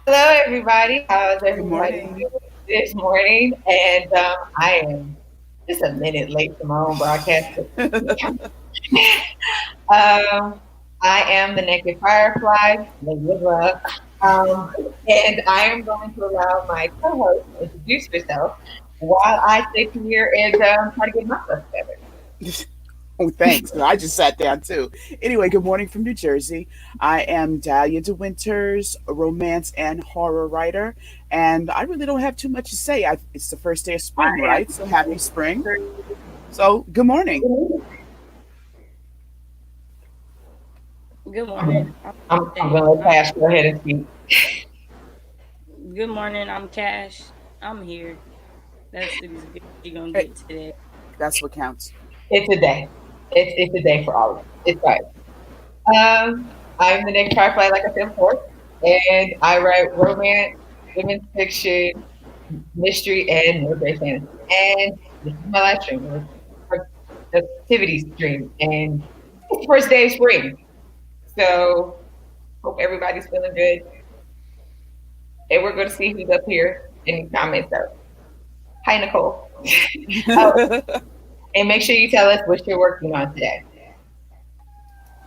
Hello, everybody. How's Good everybody morning. doing this morning? And I am just a minute late to my own broadcast. um, I am the Naked FireFly, Lady of Love, and I am going to allow my co-host to introduce herself while I sit here and try to get my stuff together. Oh, thanks. I just sat down too. Anyway, good morning from New Jersey. I am Dahlia DeWinters, a romance and horror writer, and I really don't have too much to say. It's the first day of spring, I right? So happy spring. am. So, good morning. Good I'm, morning. I'm going to let Cash go ahead and speak. Good morning. I'm Cash. I'm here. That's as good as you're gonna Hey, get today. that's what counts. It's a day. It's a day for all of us. It's fine. I'm the Naked Firefly, like I said before, and I write romance, women's fiction, mystery, and military fantasy. And this is my live stream, activity stream, and it's the first day of spring. So hope everybody's feeling good. And we're going to see who's up here in the comments. So, hi Nicole. Oh, and make sure you tell us what you're working on today.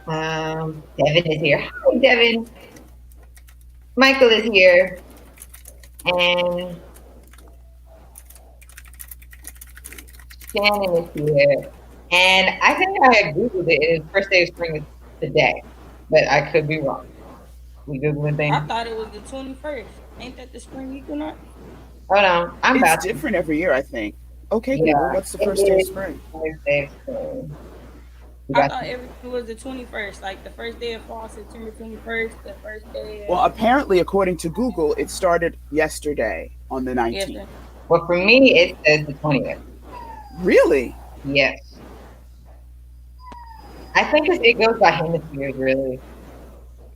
Devin is here. Hi Devin. Michael is here, and Shannon is here. And I think I had Googled it, and the first day of spring is today, but I could be wrong. We Googling I things. thought it was the 21st. Ain't that the spring equinox? Hold on, I'm It's about to. different every year, I think. Okay, Google, Yeah, what's the it first day of is spring? first day of spring. We I got thought everything was the 21st. Like the first day of fall, September 21st. The first day Well, of apparently, according to Google, it started yesterday on the yesterday. 19th. well for me. It says the 20th. Really? Yes, I think it goes by hemispheres really.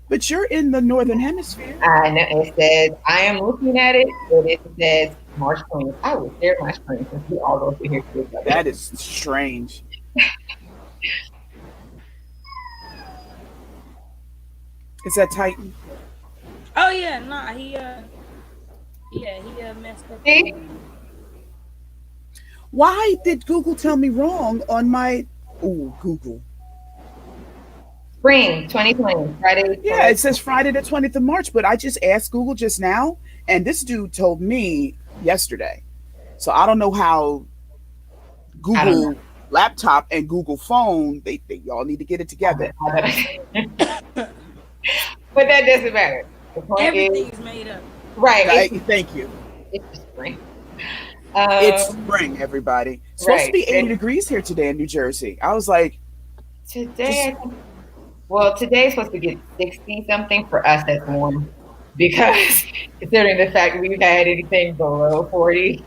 But you're in the northern hemisphere. I know it says I am looking at it, but it says March 20th. I will share my screen since we all go through here together. That is strange. Is that Titan? Oh yeah, nah. He messed up the See? name. Why did Google tell me wrong on my? Ooh, Google. Spring 2020, Friday Yeah, 20th. it says Friday the 20th of March, but I just asked Google just now, and this dude told me yesterday. So I don't know how I don't know. Google laptop and Google phone they y'all need to get it together. But that doesn't matter. The point is, Everything is made up. right, Thank you. it's the spring. It's Um, spring, everybody. It's supposed to right. be 80 degrees here today in New Jersey. I was like, Today, just I think, well, today is supposed to get 60 something. For us, that's warm because considering the fact we've had anything below 40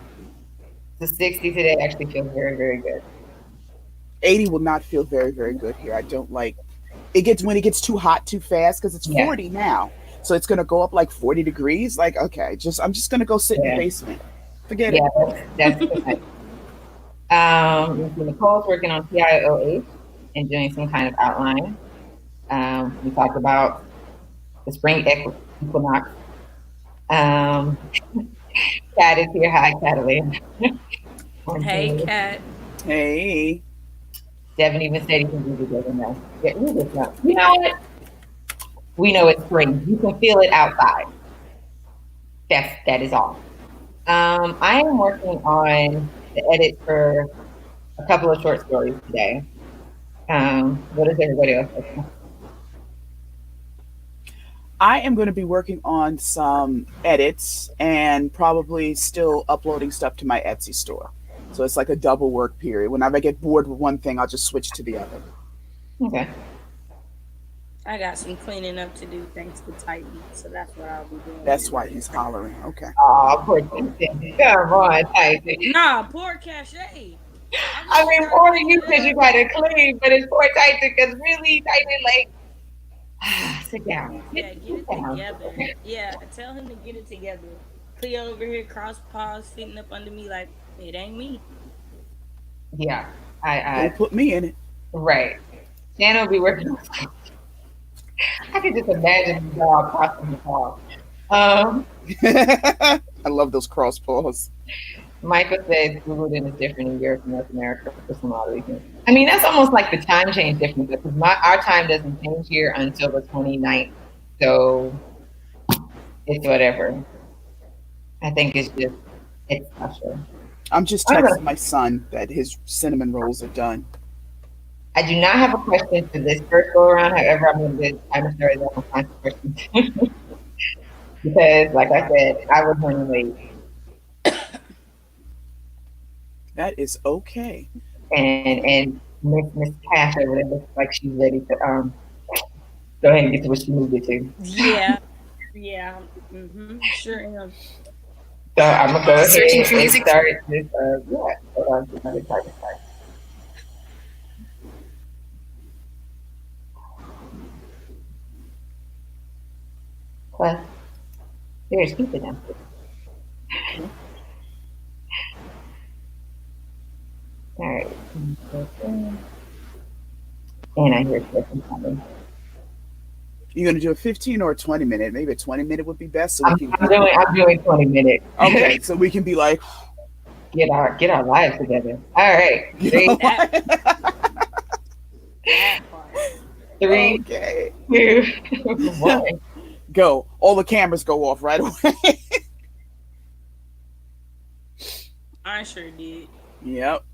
to 60 today actually feels very, very good. 80 will not feel very, very good here. I don't like it gets when it gets too hot too fast because it's Yeah, 40 now. So it's gonna go up like 40 degrees. Like, okay, just I'm just gonna go sit in the yeah, basement. Forget yeah, it. that's too much. Nicole's working on TIOH and doing some kind of outline. We talked about the spring equinox. Um, Cat is here. Hi, Catalina. Hey, cat. Hey. Devin even said he can do the other know. Yeah, we just know. You know what? We know it's spring. You can feel it outside. That is all. I am working on the edit for a couple of short stories today. What is everybody else working on? I am going to be working on some edits and probably still uploading stuff to my Etsy store. So it's like a double work period. Whenever I get bored with one thing, I'll just switch to the other. Okay. I got some cleaning up to do thanks to Titan, so that's what I'll be doing. That's why he's hollering. Okay. Oh, poor thing. Come on, Tyson. Nah, poor KaShay. I'm I just mean, trying to poor clean you it because you up. got to clean, but it's poor Tyson because really, Tyson, like, sit down. Yeah, get Sit it down. together. Yeah, tell him to get it together. Cleo over here, cross paws, sitting up under me like it ain't me. Yeah, Don't put me in it. right. Shannon will be working on I could just imagine the dog crossing the paw. Um, I love those cross paws. Michael said Googleton is different in Europe and North America for some odd reason. I mean, that's almost like the time change difference because our time doesn't change here until the 29th. So it's whatever. I think it's just, it's special. I'm just I'm texting gonna, my son that his cinnamon rolls are done. I do not have a question for this first go around. However, I'm gonna start with all kinds of questions because, like I said, I was running late, That is okay. and Miss Cash over there looks like she's ready to go ahead and get to what she moved it to. Yeah, yeah. Sure am. So I'm gonna go ahead and start this. Yeah, hold on, get my timer start. Plus, there's pizza downstairs. Okay. All right, and I hear something coming. You're gonna do a 15 or a 20 minute? Maybe a 20 minute would be best, so we can be I'm doing 20 minutes. okay. So we can be like, Get our lives together. All right, you know three, That what? that part. three, Okay. two, one. Go. All the cameras go off right away. I sure did. Yep.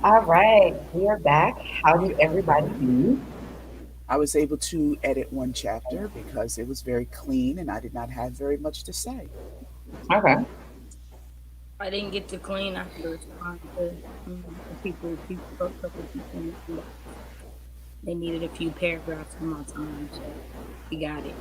All right, we are back. How did everybody do? I was able to edit one chapter because it was very clean and I did not have very much to say. Okay. I didn't get to clean. I had to respond to the people, a couple of people in the inbox. They needed a few paragraphs of my time, so we got it.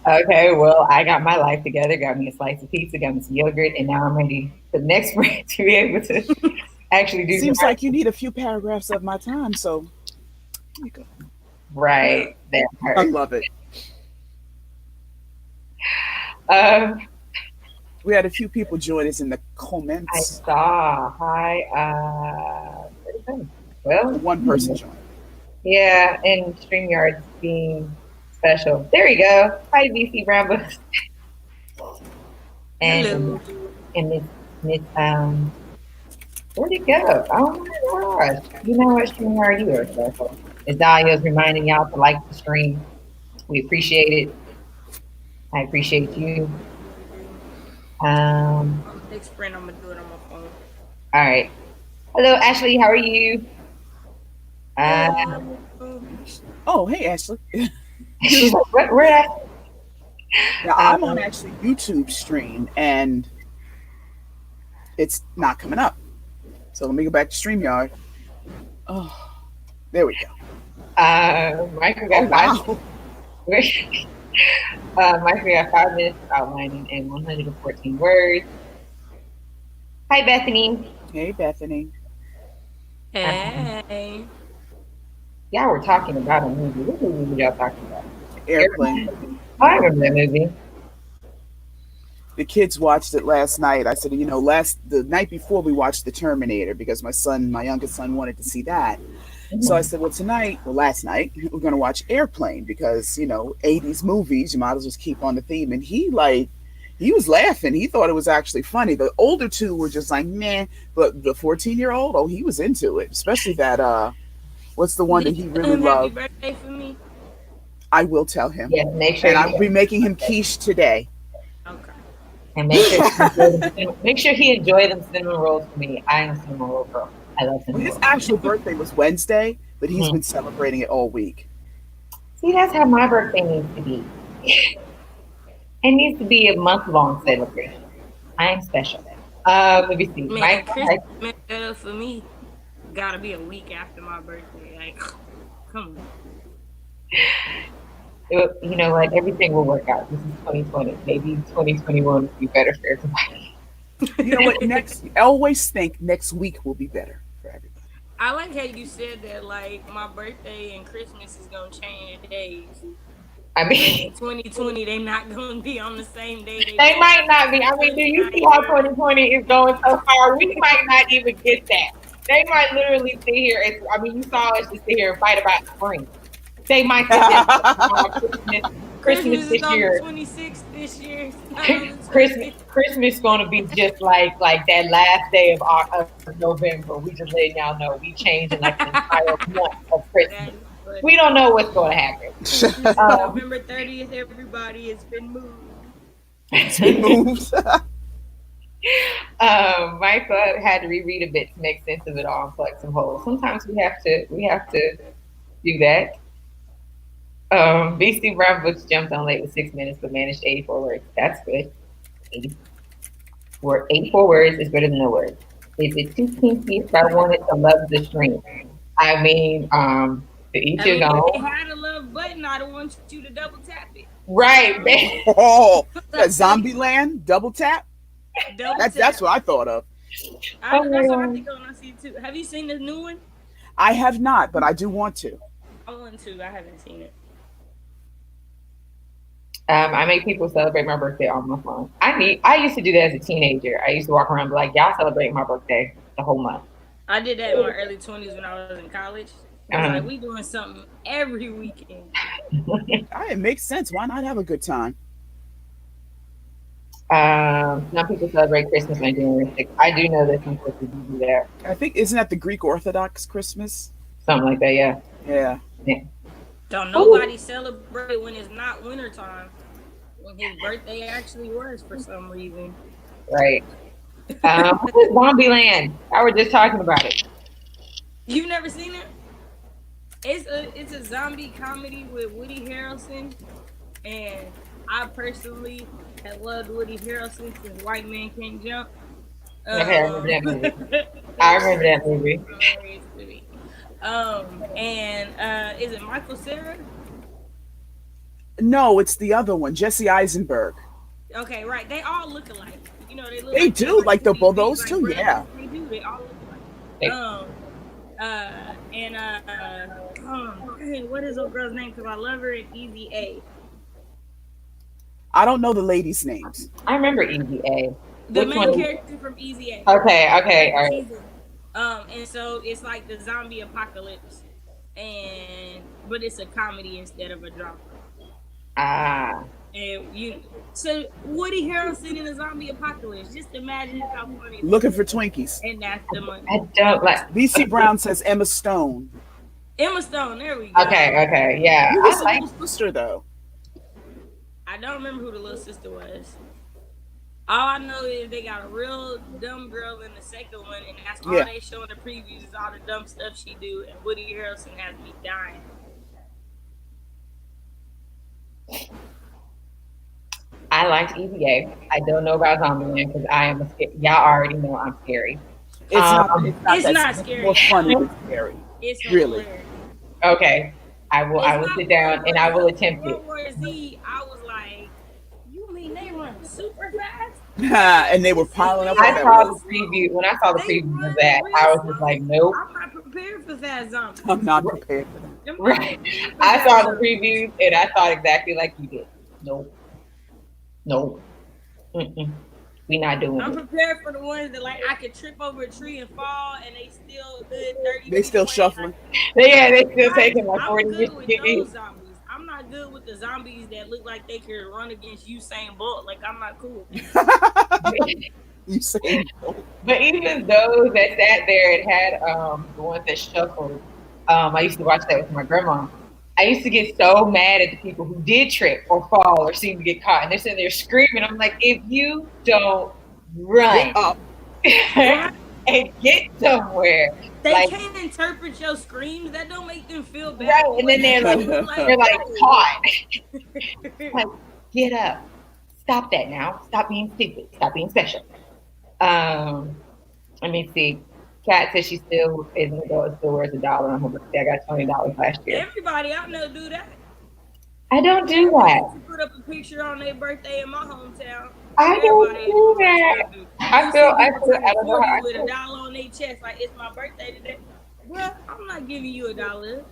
Okay, well, I got my life together, got me a slice of pizza, got me some yogurt, and now I'm ready for the next break to be able to actually do some Seems like you need a few paragraphs of my time, so here you go. right. That I hurt. love it. Um, We had a few people join us in the I comments. saw. Hi. Where'd it go? Well, One person joined. yeah, and StreamYard's being special. There you go. Hi, VC Brambles Hello. and Miss where'd it go? Oh my gosh! You know what, StreamYard, you are special. As Dahlia's reminding y'all to like the stream. We appreciate it. I appreciate you. Next sprint, I'm gonna do it on my phone. All right. Hello, Ashley. How are you? Uh, Hello. Oh, hey, Ashley. she's like, where Now, I'm on um, actually YouTube stream and it's not coming up. So let me go back to StreamYard. Oh, there we go. Michael Oh, got wow. Michael got 5 minutes of outlining and 114 words. Hi, Bethany. Hey, Bethany. Um, Hey. y'all were talking about a movie. What movie were y'all talking about? Airplane. Airplane? Oh, I remember that movie. The kids watched it last night. I said, the night before we watched The Terminator because my youngest son wanted to see that. So I Mhm. said, well, last night, we're going to watch Airplane because, 80s movies, you might as well just keep on the theme. And he was laughing. He thought it was actually funny. The older two were just like, meh. But the 14-year-old, oh, he was into it, especially that, what's the one that Did he you tell really him happy loved? birthday for me? I will tell him. Yeah, make sure And you I'll be making him quiche today. Okay. and make sure he enjoy make sure he enjoy them cinnamon rolls for me. I am a cinnamon roll girl. I love Well, cinnamon his rolls. actual birthday was Wednesday, but he's Mhm. been celebrating it all week. See, that's how my birthday needs to be. It needs to be a month long celebration. I am special. Let me see. Man, Michael Chris has messed that up for me. Gotta be a week after my birthday. Like, come on. you know what? Everything will work out. This is 2020. Maybe 2021 will be better for everybody. You know what? I always think next week will be better for everybody. I like how you said that. Like, my birthday and Christmas is gonna change days. I Like in mean, 2020, they not gonna be on the same day they they was might not be. I mean, do you see how 2020 is going so far? We might not even get that. They might literally sit here and, I mean, you saw us just sit here and fight about spring. They might sit there and talk about Christmas Christmas is this on the year. 26th this year. It's not on the Christmas 25th. Christmas gonna be just like that last day of November. We just letting y'all know we changing like an entire month of Christmas. That is We funny. don't know what's going to happen. Christmas is Um, November 30th. Everybody, it's been moved. It's been moved. Micah had to reread a bit to make sense of it all and plug some holes. Sometimes we have to do that. BC Brown Books jumped on late with 6 minutes but managed 84 words. That's good. 80, 84 words is better than no words. Is it too kinky if I wanted to love the stream? I mean, to each I his mean, if they own. had a love button, I'd want you to double tap it. Right. Oh, that Like, Zombie Land double tap. double That's tap. what I thought of. Oh my That's what I god. think of when I see it too. Have you seen the new one? I have not, but I do want to. I want to. I haven't seen it. I make people celebrate my birthday on my phone. I used to do that as a teenager. I used to walk around and be like, y'all celebrate my birthday the whole month. I did that in my early 20s when I was in college. It was like Uh, we doing something every weekend. It makes sense. Why not have a good time? some people celebrate Christmas on January 6th. I do know that some places do that. I think isn't that the Greek Orthodox Christmas? Something like that, yeah. Yeah. Yeah. Don't Ooh. nobody celebrate when it's not wintertime. when his birthday actually was for some reason. Right. What's Zombieland? I was just talking about it. You've never seen it? It's a zombie comedy with Woody Harrelson, and I personally have loved Woody Harrelson since White Man Can't Jump. Okay, I remember that movie. I It's remember that movie. hilarious to me. And is it Michael Cera? No, it's the other one, Jesse Eisenberg. Okay, right. They all look alike. You know, they look They like they're do, like like the twins, those like two, brothers. yeah. They do. They all look Hey, alike. And hey, what is old girl's name? Because I love her in Easy A. I don't know the ladies' names. I remember EVA. The Which main one? character from Easy A. Okay, okay, all right. She's in. And so it's like the zombie apocalypse, and but it's a comedy instead of a drama. Ah, And so Woody Harrelson in a zombie apocalypse. Just imagine how funny. Looking for Twinkies. And that's the money. I don't like. BC Brown says Emma Stone. Emma Stone. There we go. Okay, okay, yeah. Who I was the like. little sister though? I don't remember who the little sister was. All I know is they got a real dumb girl in the second one, and that's all Yeah. they show in the previews is all the dumb stuff she do. And Woody Harrelson has me dying. I liked EVA. I don't know about Zombieland because I am a y'all already know I'm scary. It's not. Um, It's not, It's that not it's scary. more funny than scary. It's Really? hilarious. Okay, I will. I It's will not sit down and I will attempt it. World War Z, I was like, you mean they run super fast? And they were piling up on I that saw road. the preview. When I saw the They preview run of that, real I was just slow. like, nope. I'm not prepared for fast zombies. I'm not prepared for that. I'm not Right. prepared for I fast saw the zombies. previews and I thought exactly like you did. Nope. Nope. Mm-mm. We not doing I'm it. prepared for the ones that like I could trip over a tree and fall, and they still good 30 They feet still away. shuffling. Yeah, they still taking like I'm 40 minutes good to with get me. those zombies. I'm not good with the zombies that look like they could run against Usain Bolt. Like I'm not cool. You say But even those that sat there and had the ones that shuffled, I used to watch that with my grandma. I used to get so mad at the people who did trip or fall or seem to get caught, and they're sitting there screaming. I'm like, if you don't run up. and get somewhere, They like can't interpret your screams. That don't make them feel bad. right, and then they're like caught. Like, get up, stop that now, stop being stupid, stop being special. Let me see. Kat says she still is an adult, still wears $1 on her birthday. I got $20 last year. Everybody I know do that. I don't do that. To put up a picture on their birthday in my hometown. I don't Everybody do that. I feel I don't know how I with feel. $1 on their chest, like it's my birthday today. Well, I'm not giving you $1.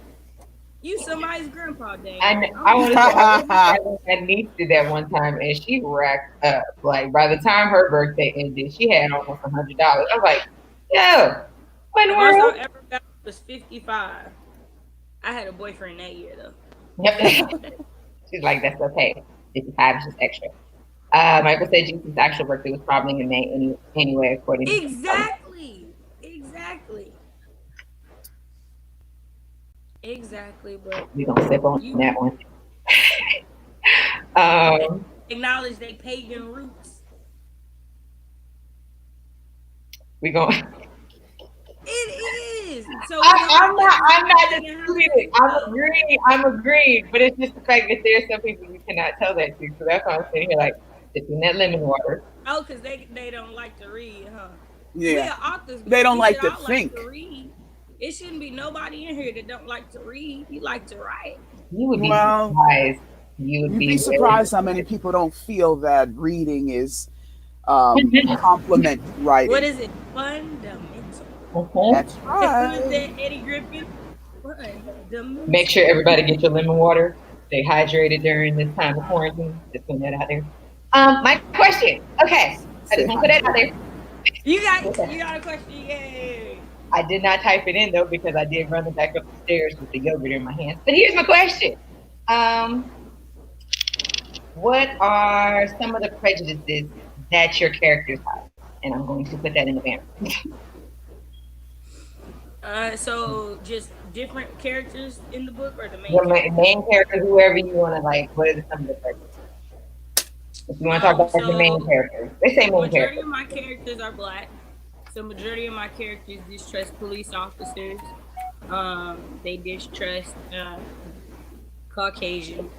You somebody's grandpa day. I want to say my niece did that one time, and she racked up. Like by the time her birthday ended, she had almost $100. I was like, yo, what in The the most world? I ever got was 55. I had a boyfriend that year though. Yep. She's like, that's okay. 55 is just extra. Michael said Jesus' actual birthday was probably in May anyway, according to Exactly. But we gonna sip on you that one. um, acknowledge they pagan roots. we gonna. It is. So I'm not disputing it. I'm agreeing, but it's just the fact that there's some people you cannot tell that to. So that's why I'm sitting here like sipping that lemon water. Oh, because they don't like to read, huh? Yeah. Authors, They don't we like should to all think. Like to read. It shouldn't be nobody in here that don't like to read. You like to write. You would be Well, surprised. You would You'd be be surprised how many people don't feel that reading is complement writing. What is it? Fundamental. That's Who is right. that? Eddie Griffin. Fundamental. Make sure everybody get your lemon water. Stay hydrated during this time of quarantine. Just putting that out there. My question. Okay, I just want to put that out there. You got a question? Yay! I did not type it in though because I did run it back up the stairs with the yogurt in my hands. But here's my question. What are some of the prejudices that your characters have? And I'm going to put that in the banner. So just different characters in the book or the main Your main character, whoever you want to like, what are some of the prejudices? If you want to talk about the main So characters, they say main majority characters. of my characters are black. So majority of my characters distrust police officers. They distrust Caucasian.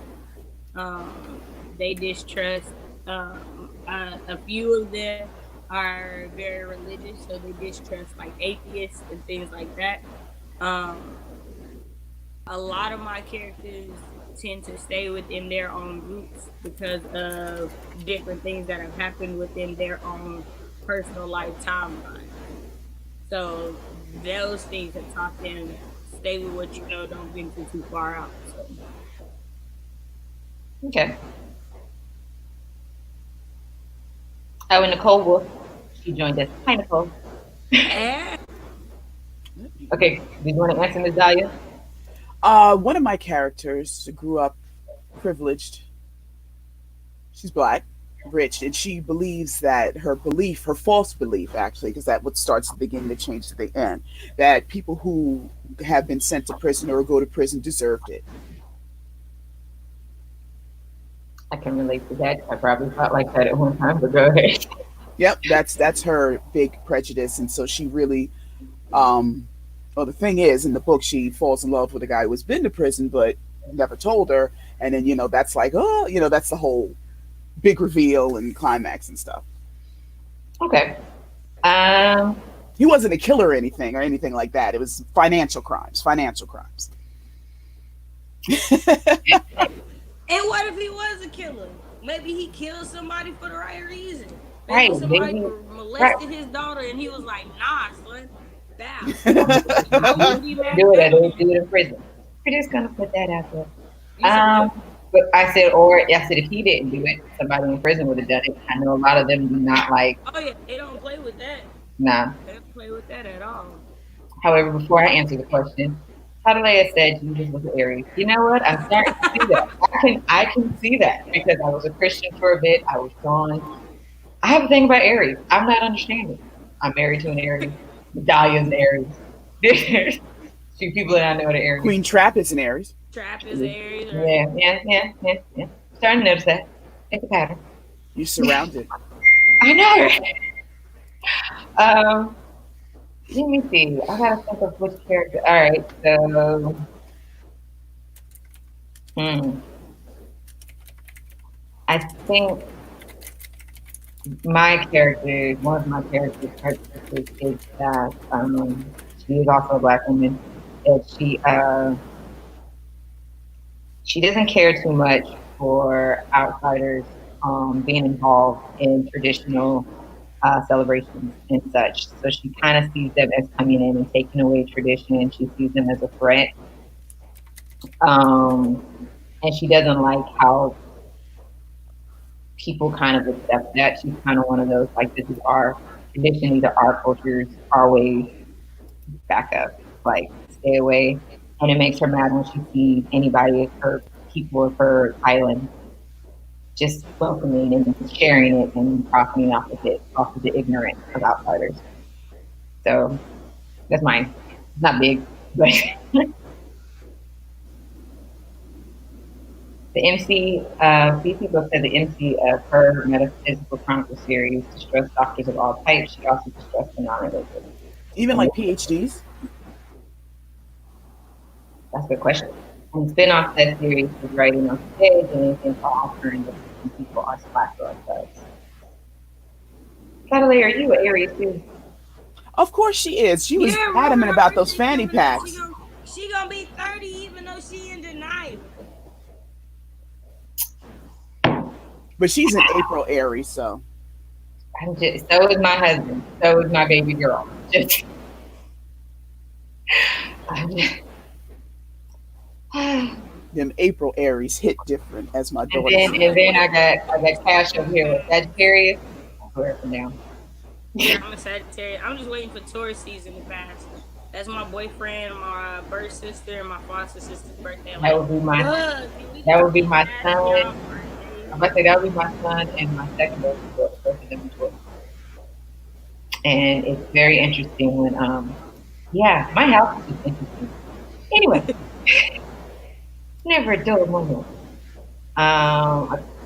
They distrust. A few of them are very religious, so they distrust like atheists and things like that. Um, a lot of my characters tend to stay within their own groups because of different things that have happened within their own personal life timeline. So those things have taught them stay with what you know, don't venture too far out. So Okay. Oh, and Nicole Wolf, she joined us. Hi, Nicole. and Okay, do you want to answer Ms. Dahlia? One of my characters grew up privileged. She's black, rich, and she believes that her belief, her false belief, actually, because that what starts at the beginning that changes at the end, that people who have been sent to prison or go to prison deserved it. I can relate to that. I probably felt like that at one time, but go ahead. Yep, that's her big prejudice, and so she really, um, well, the thing is, in the book, she falls in love with a guy who has been to prison but never told her, and then that's like, oh, that's the whole big reveal and climax and stuff. Okay. Um, He wasn't a killer or anything like that. It was financial crimes, financial crimes. what if he was a killer? Maybe he killed somebody for the right reason. right, Maybe somebody maybe, right. molested his daughter and he was like, nah, son, bow. I wouldn't You be mad Do at it. that They man. do it in prison. We're just gonna put that out there. You said what? But I said if he didn't do it, somebody in prison would have done it. I know a lot of them do not like. Oh yeah, they don't play with that. Nah. They don't play with that at all. However, before I answer the question, Hadalea said Jesus was an Aries. You know what? I'm starting to see that. I can see that because I was a Christian for a bit. I was gone. I have a thing about Aries. I'm not understanding. I'm married to an Aries. Dahlia's an Aries. There's two people that I know that are Aries. Queen Trap is an Aries. Trap is Aries, right? Yeah. Starting to notice that. It's a pattern. You're surrounded. I know. Um, Let me see. I gotta think of which character. All right, so hmm, I think one of my characters' characteristics is that she is also a black woman. That she doesn't care too much for outsiders being involved in traditional celebrations and such. So she kind of sees them as coming in and taking away tradition. She sees them as a threat. Um, and she doesn't like how people kind of accept that. She's kind of one of those, like, this is our tradition, these are our cultures, our ways, back up, like, stay away. And it makes her mad when she sees anybody of her people of her island just welcoming and sharing it and profiting off of the ignorance of outsiders. So that's mine. It's not big, but the MC, CC Book said the MC of her Metaphysical Chronicle series distressed doctors of all types. She also distressed the non-religious. Even like PhDs. That's a good question. And spin-off that series was writing on stage and anything for offering that some people are slack or thugs. Catalay, are you an Aries too? Of course she is. She was Yeah, adamant about those she fanny doing that. packs. She gonna be 30 even though she in denial. But she's an April Aries, so. So is my husband. So is my baby girl. Just, I'm just Them April Aries hit different, as my daughter and said. then I got Cash over here with Sagittarius. I'll wear it for now. Yeah, I'm a Sagittarius. I'm just waiting for Taurus season to pass. That's my boyfriend, my birth sister, and my foster sister's birthday. That would be my son. I'm about to say that would be my son and my second oldest daughter, both of them in Taurus. And it's very interesting when yeah, my house is just interesting. Anyway, never a dull moment.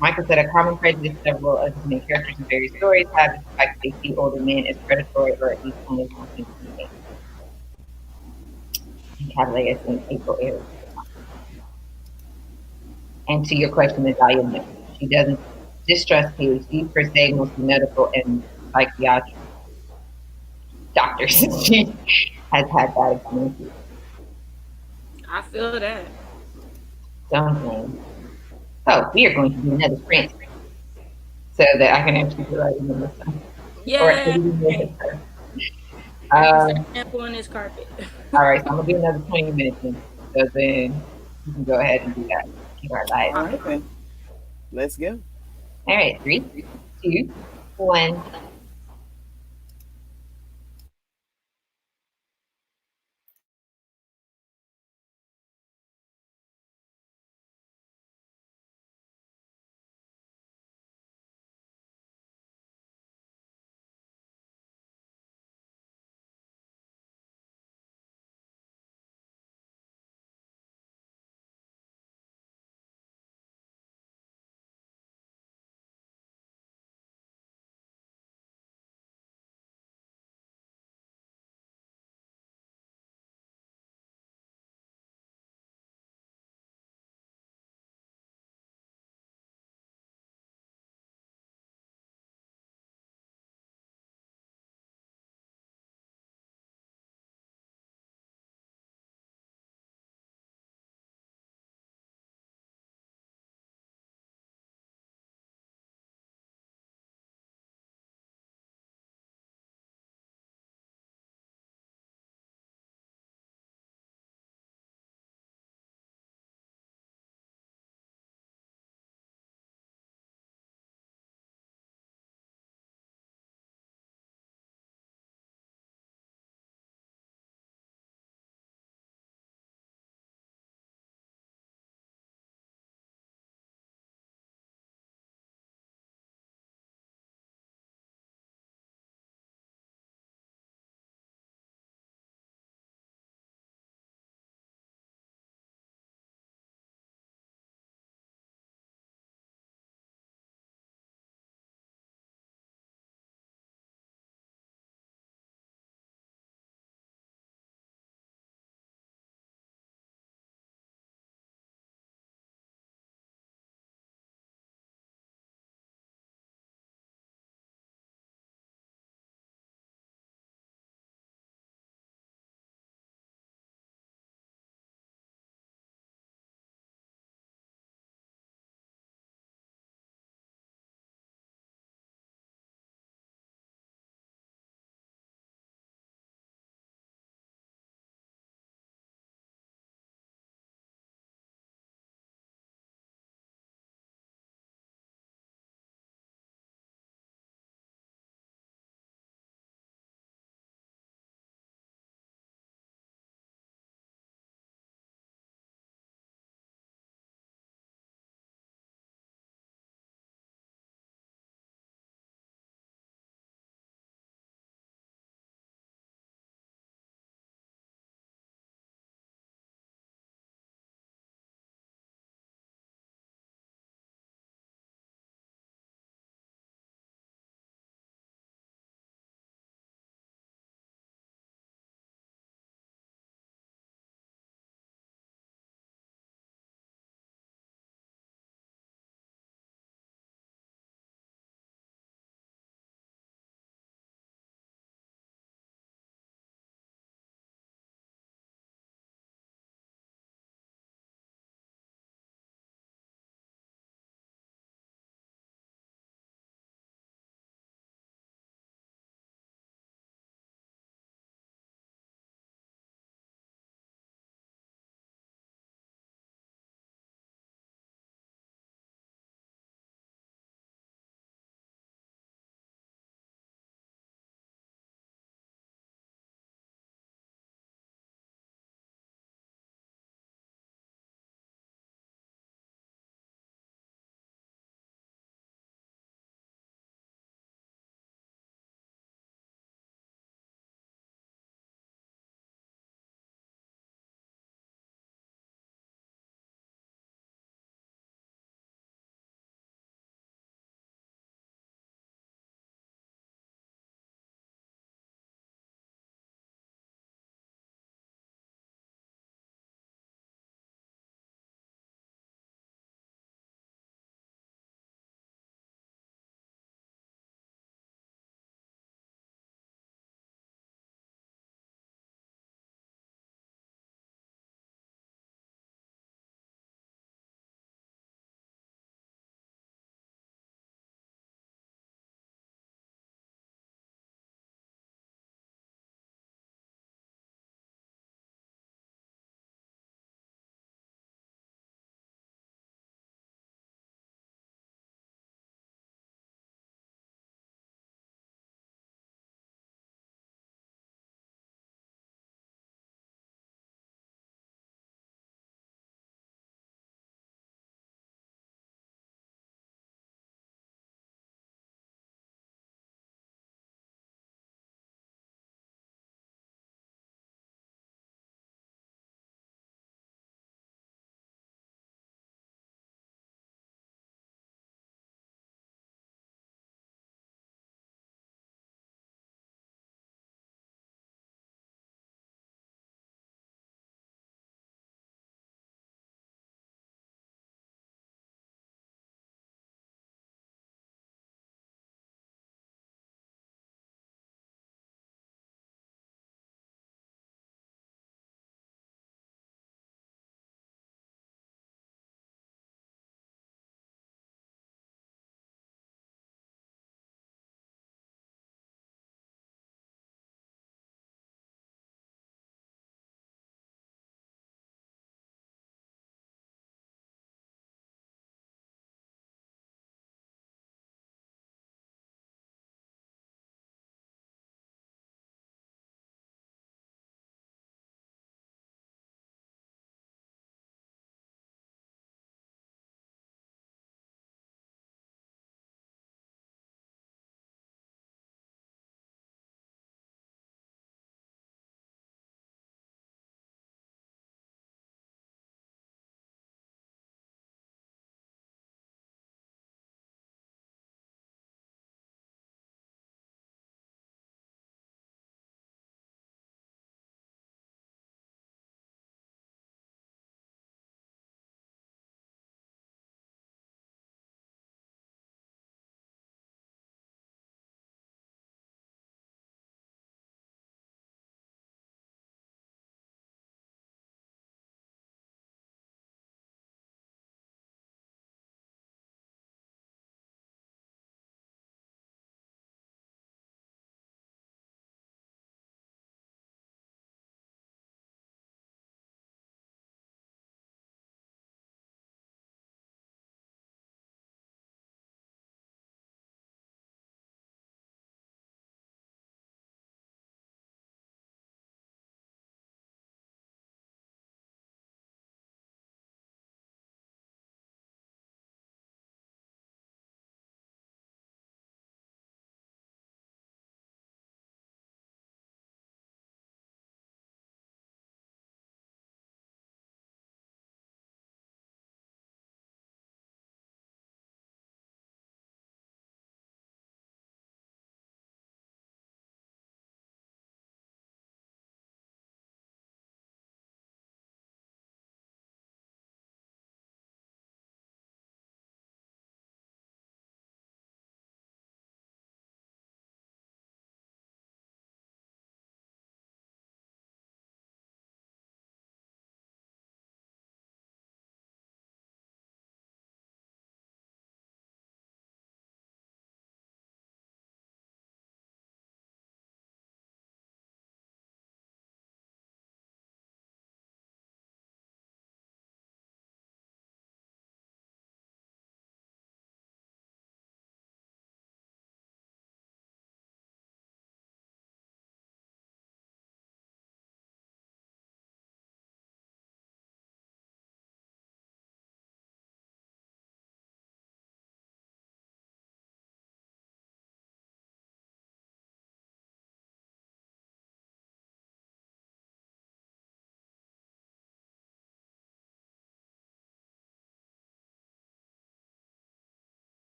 Michael said a common prejudice several of his main characters in various stories have is the fact that they see older men as predatory or at least only wanting to be mates. And KaShay is in April Aries. And to your question, Natalia, no. She doesn't distrust PhDs per se, mostly medical and psychiatric doctors. She has had bad experiences. I feel that. Something. So we are going to do another sprint so that I can actually do writing in this one. Or Yeah. editing it. I can start Um, shampoo on this carpet. all right, so I'm gonna do another 20 minutes then. So then you can go ahead and do that. Keep our lives. All right then. Let's go. All right, three, two, one.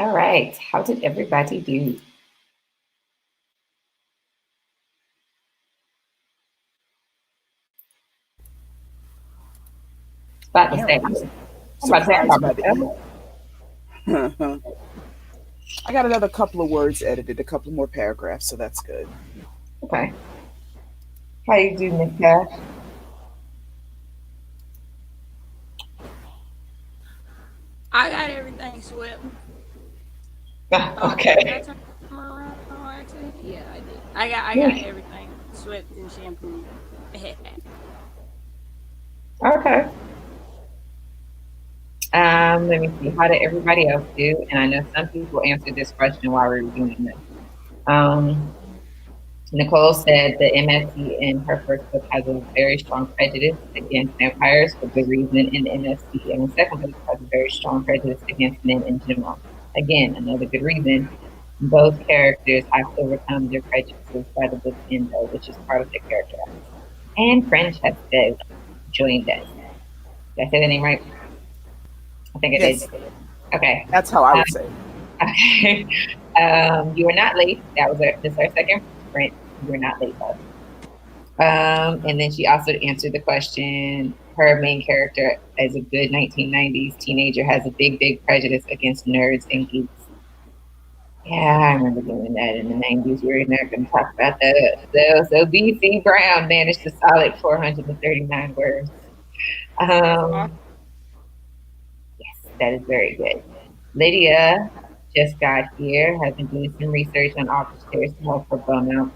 All right. How did everybody do? About to Man, say, I'm I'm about to say, I'm surprised about by the to end. I got another couple of words edited, a couple more paragraphs, so that's good. okay. How you do, Miss Cash? I got everything swept. Ah, Oh, did I okay. turn the camera around on accident? Yeah, I did. I got everything swept and shampooed. Okay. Let me see. How did everybody else do? And I know some people answered this question while we were doing this. Um, Nicole said the MSC in her first book has a very strong prejudice against vampires for good reason, and the MSC in the second book has a very strong prejudice against men in general. Again, another good reason. Both characters have to overcome their prejudices by the book's end, though, which is part of their character arc. And Francesca joined us. Did I say the name right? I think I did. Yes, Okay. that's how I would say it. Okay. You were not late. This is our second print. You were not late, love. And then she also answered the question. Her main character, as a good 1990s teenager, has a big prejudice against nerds and geeks. Yeah, I remember doing that in the 90s. We're not going to talk about that. So BC Brown managed a solid 439 words. That's awesome. Yes, that is very good. Lydia just got here, has been doing some research on office chairs to help her bum out.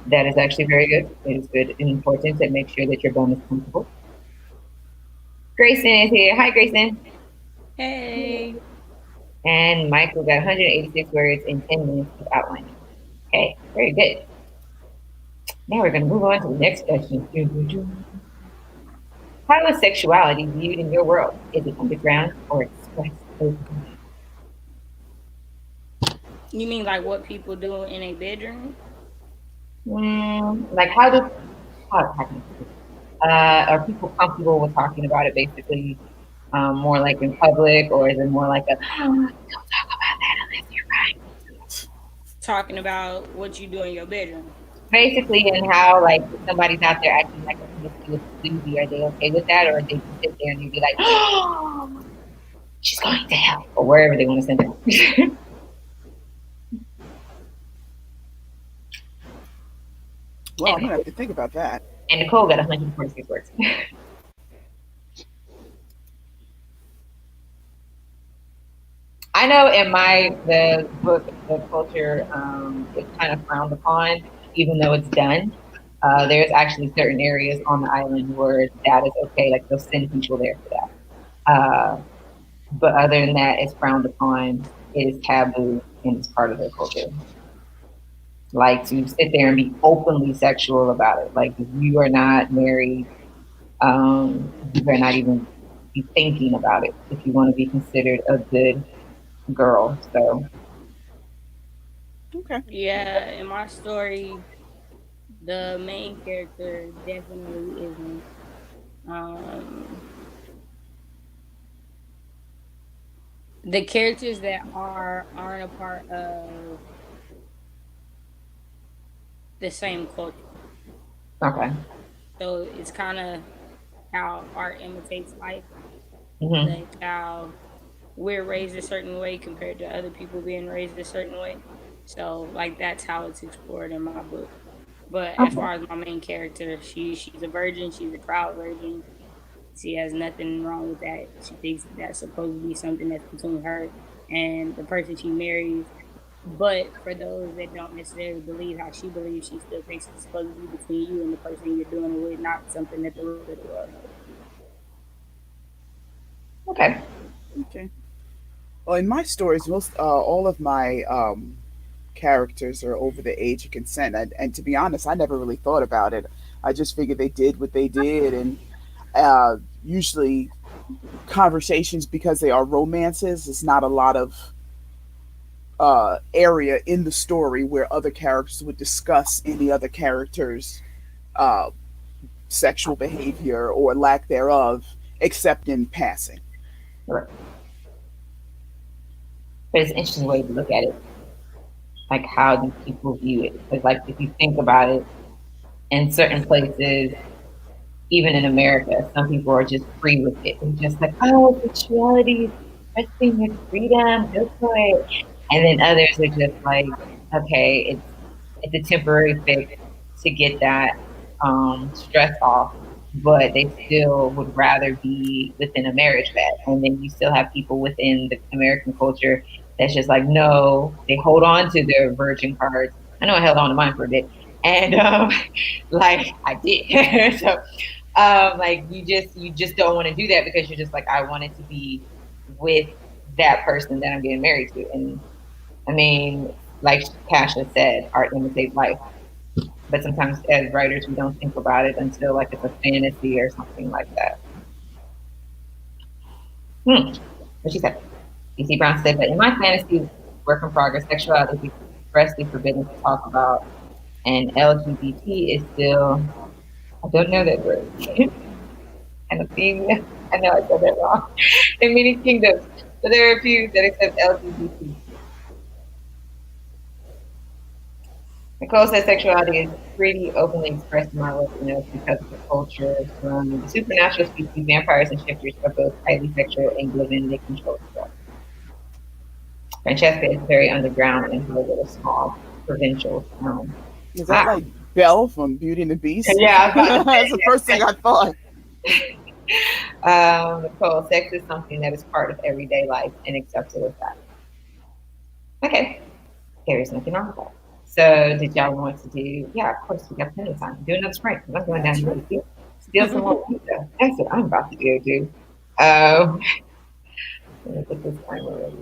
That is actually very good. It is good and important to make sure that your bum is comfortable. Grayson is here. Hi, Grayson. Hey. And Michael got 186 words in 10 minutes of outlining. Okay, very good. Now we're going to move on to the next question. How is sexuality viewed in your world? Is it underground or expressed openly? You mean like what people do in a bedroom? Like, how can I put this? Are people comfortable with talking about it basically more like in public, or is it more like a, don't talk about that unless you're right? Talking about what you do in your bedroom. Basically, and how, like, if somebody's out there acting like a promiscuous floozy, are they okay with that, or they just sit there and you be like, oh, she's going to hell, or wherever they want to send her. Well, and, I'm gonna have to think about that. and Nicole got 146 words. I know in the book, the culture is kind of frowned upon, even though it's done. There's actually certain areas on the island where that is okay, like they'll send people there for that. But other than that, it's frowned upon. It is taboo and it's part of their culture. Like to sit there and be openly sexual about it. Like if you are not married, you better not even be thinking about it if you want to be considered a good girl. So Okay. Yeah, in my story, the main character definitely isn't. Um, the characters that aren't a part of the same culture. okay. So it's kind of how art imitates life, Hmm. like how we're raised a certain way compared to other people being raised a certain way. So like that's how it's explored in my book. But as Okay. far as my main character, she's a virgin. She's a proud virgin. She has nothing wrong with that. She thinks that's supposed to be something that's between her and the person she marries. But for those that don't necessarily believe how she believes, she still thinks it's supposed to be between you and the person you're doing it with, not something that the rest of the world knows. Okay. Okay. Well, in my stories, most all of my characters are over the age of consent, and to be honest, I never really thought about it. I just figured they did what they did, and usually conversations, because they are romances. It's not a lot of area in the story where other characters would discuss any other characters' uh, sexual behavior or lack thereof, except in passing. Right. But it's an interesting way to look at it. Like, how do people view it? Because, like, if you think about it, in certain places, even in America, some people are just free with it. They're just like, oh, sexuality is expressing your freedom, go for it. And then others are just like, okay, it's a temporary fix to get that stress off, but they still would rather be within a marriage bed. And then you still have people within the American culture that's just like, no, they hold on to their virgin cards. I know I held on to mine for a bit, and like I did. So like you just don't want to do that because you're just like, I wanted to be with that person that I'm getting married to. And I mean, like KaShay said, art imitates life. But sometimes as writers, we don't think about it until like it's a fantasy or something like that. What she said. DC Brown said, but in my fantasy work in progress, sexuality is expressly forbidden to talk about, and LGBT is still, I don't know that word, and a female. I know I said that wrong. In many kingdoms, but there are a few that accept LGBT. Nicole says sexuality is pretty openly expressed in my work, because of the culture. From the supernatural species, vampires and shifters are both highly sexual and given they control stuff. Francesca is very underground in her little small provincial town. Is that Wow. like Belle from Beauty and the Beast? Yeah, I was about to That's the first thing I thought. say. Nicole, sex is something that is part of everyday life and accepted as that. Okay, there is nothing wrong with that. So, did y'all want to do? Yeah, of course, we got plenty of time. Do another sprint because I'm going down That's here right. to steal some more pizza. That's what I'm about to do. Um, let me get this timer ready.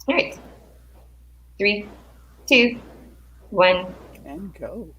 All right, 3, 2, 1. And go.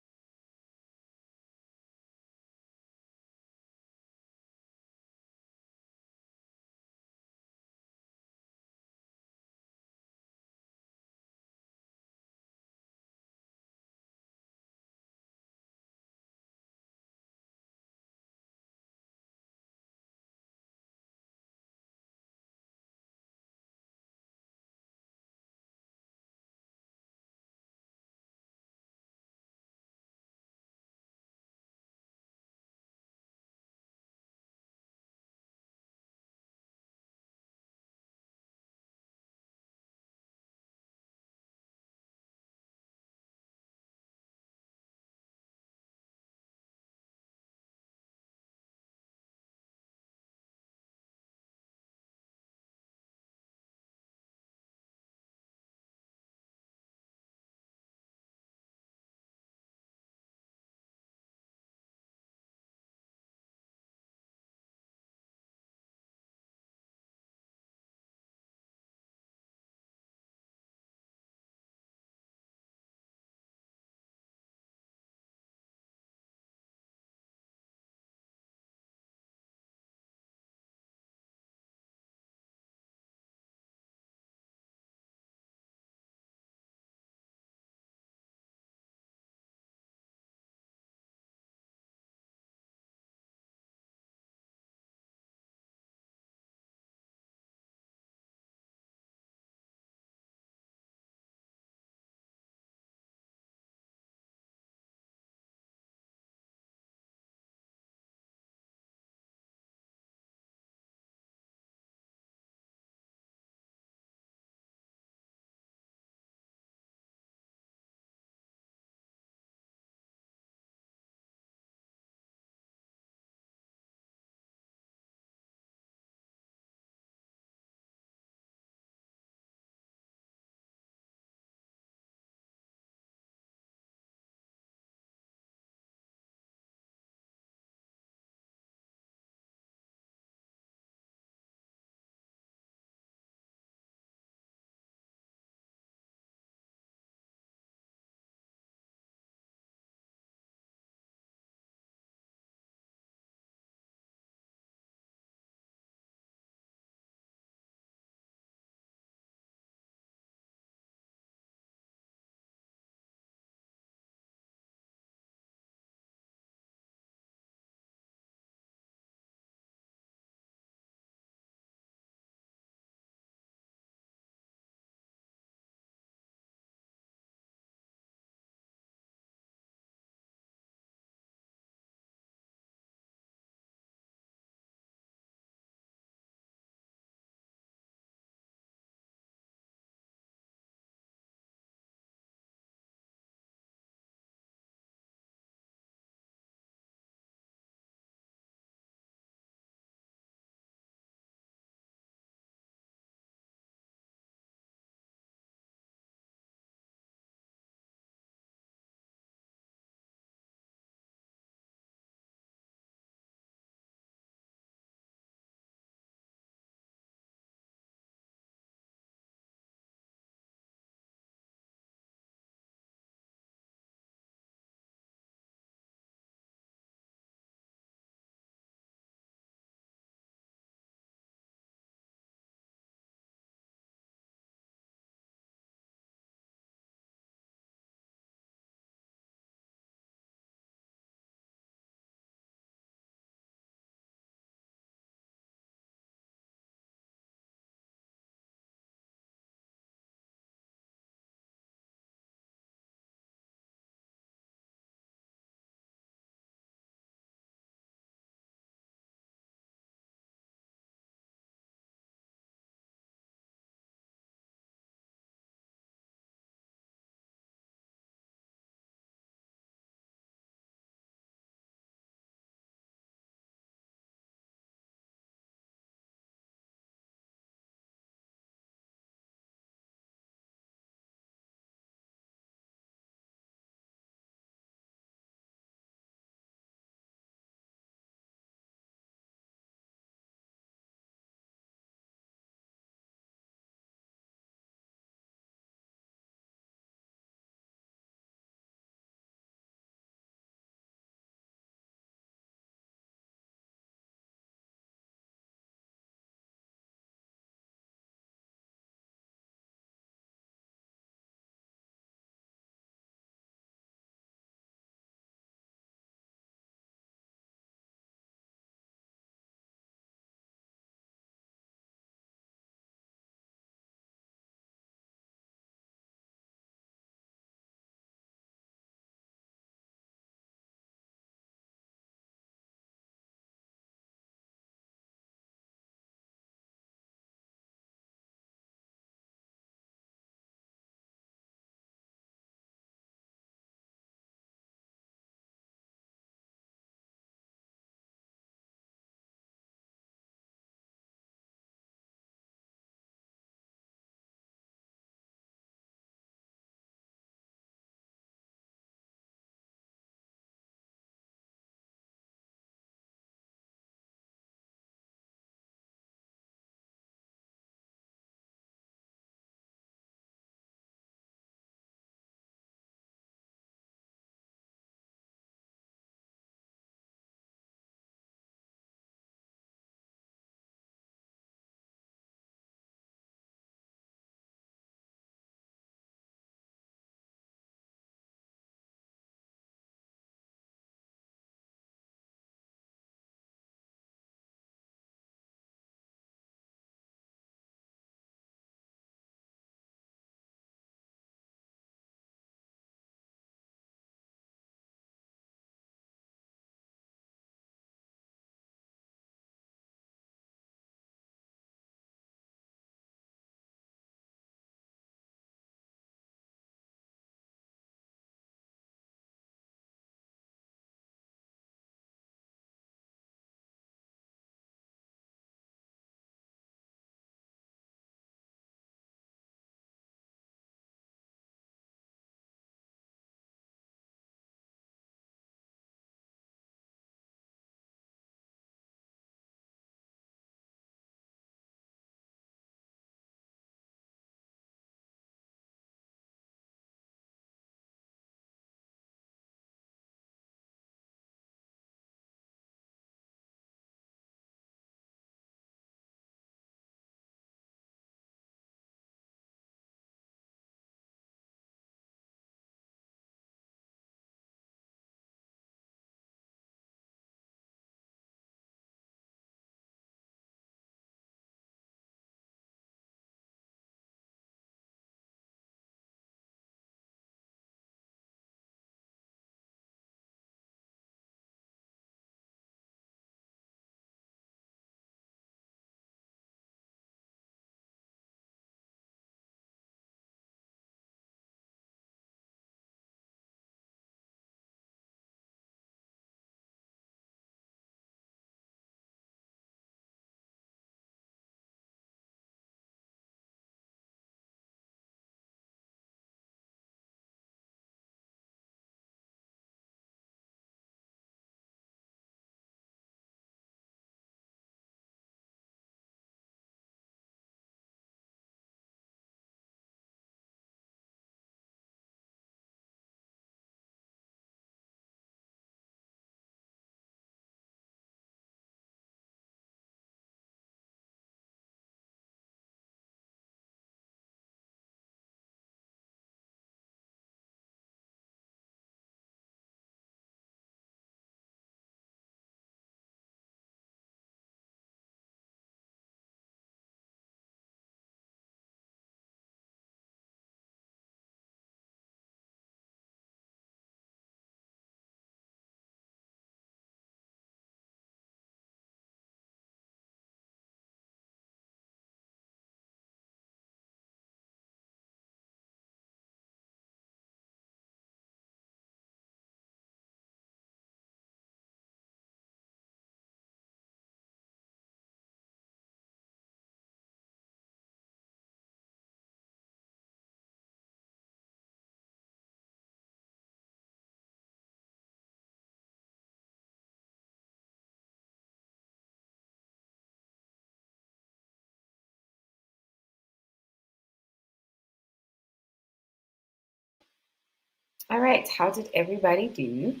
All right. How did everybody do?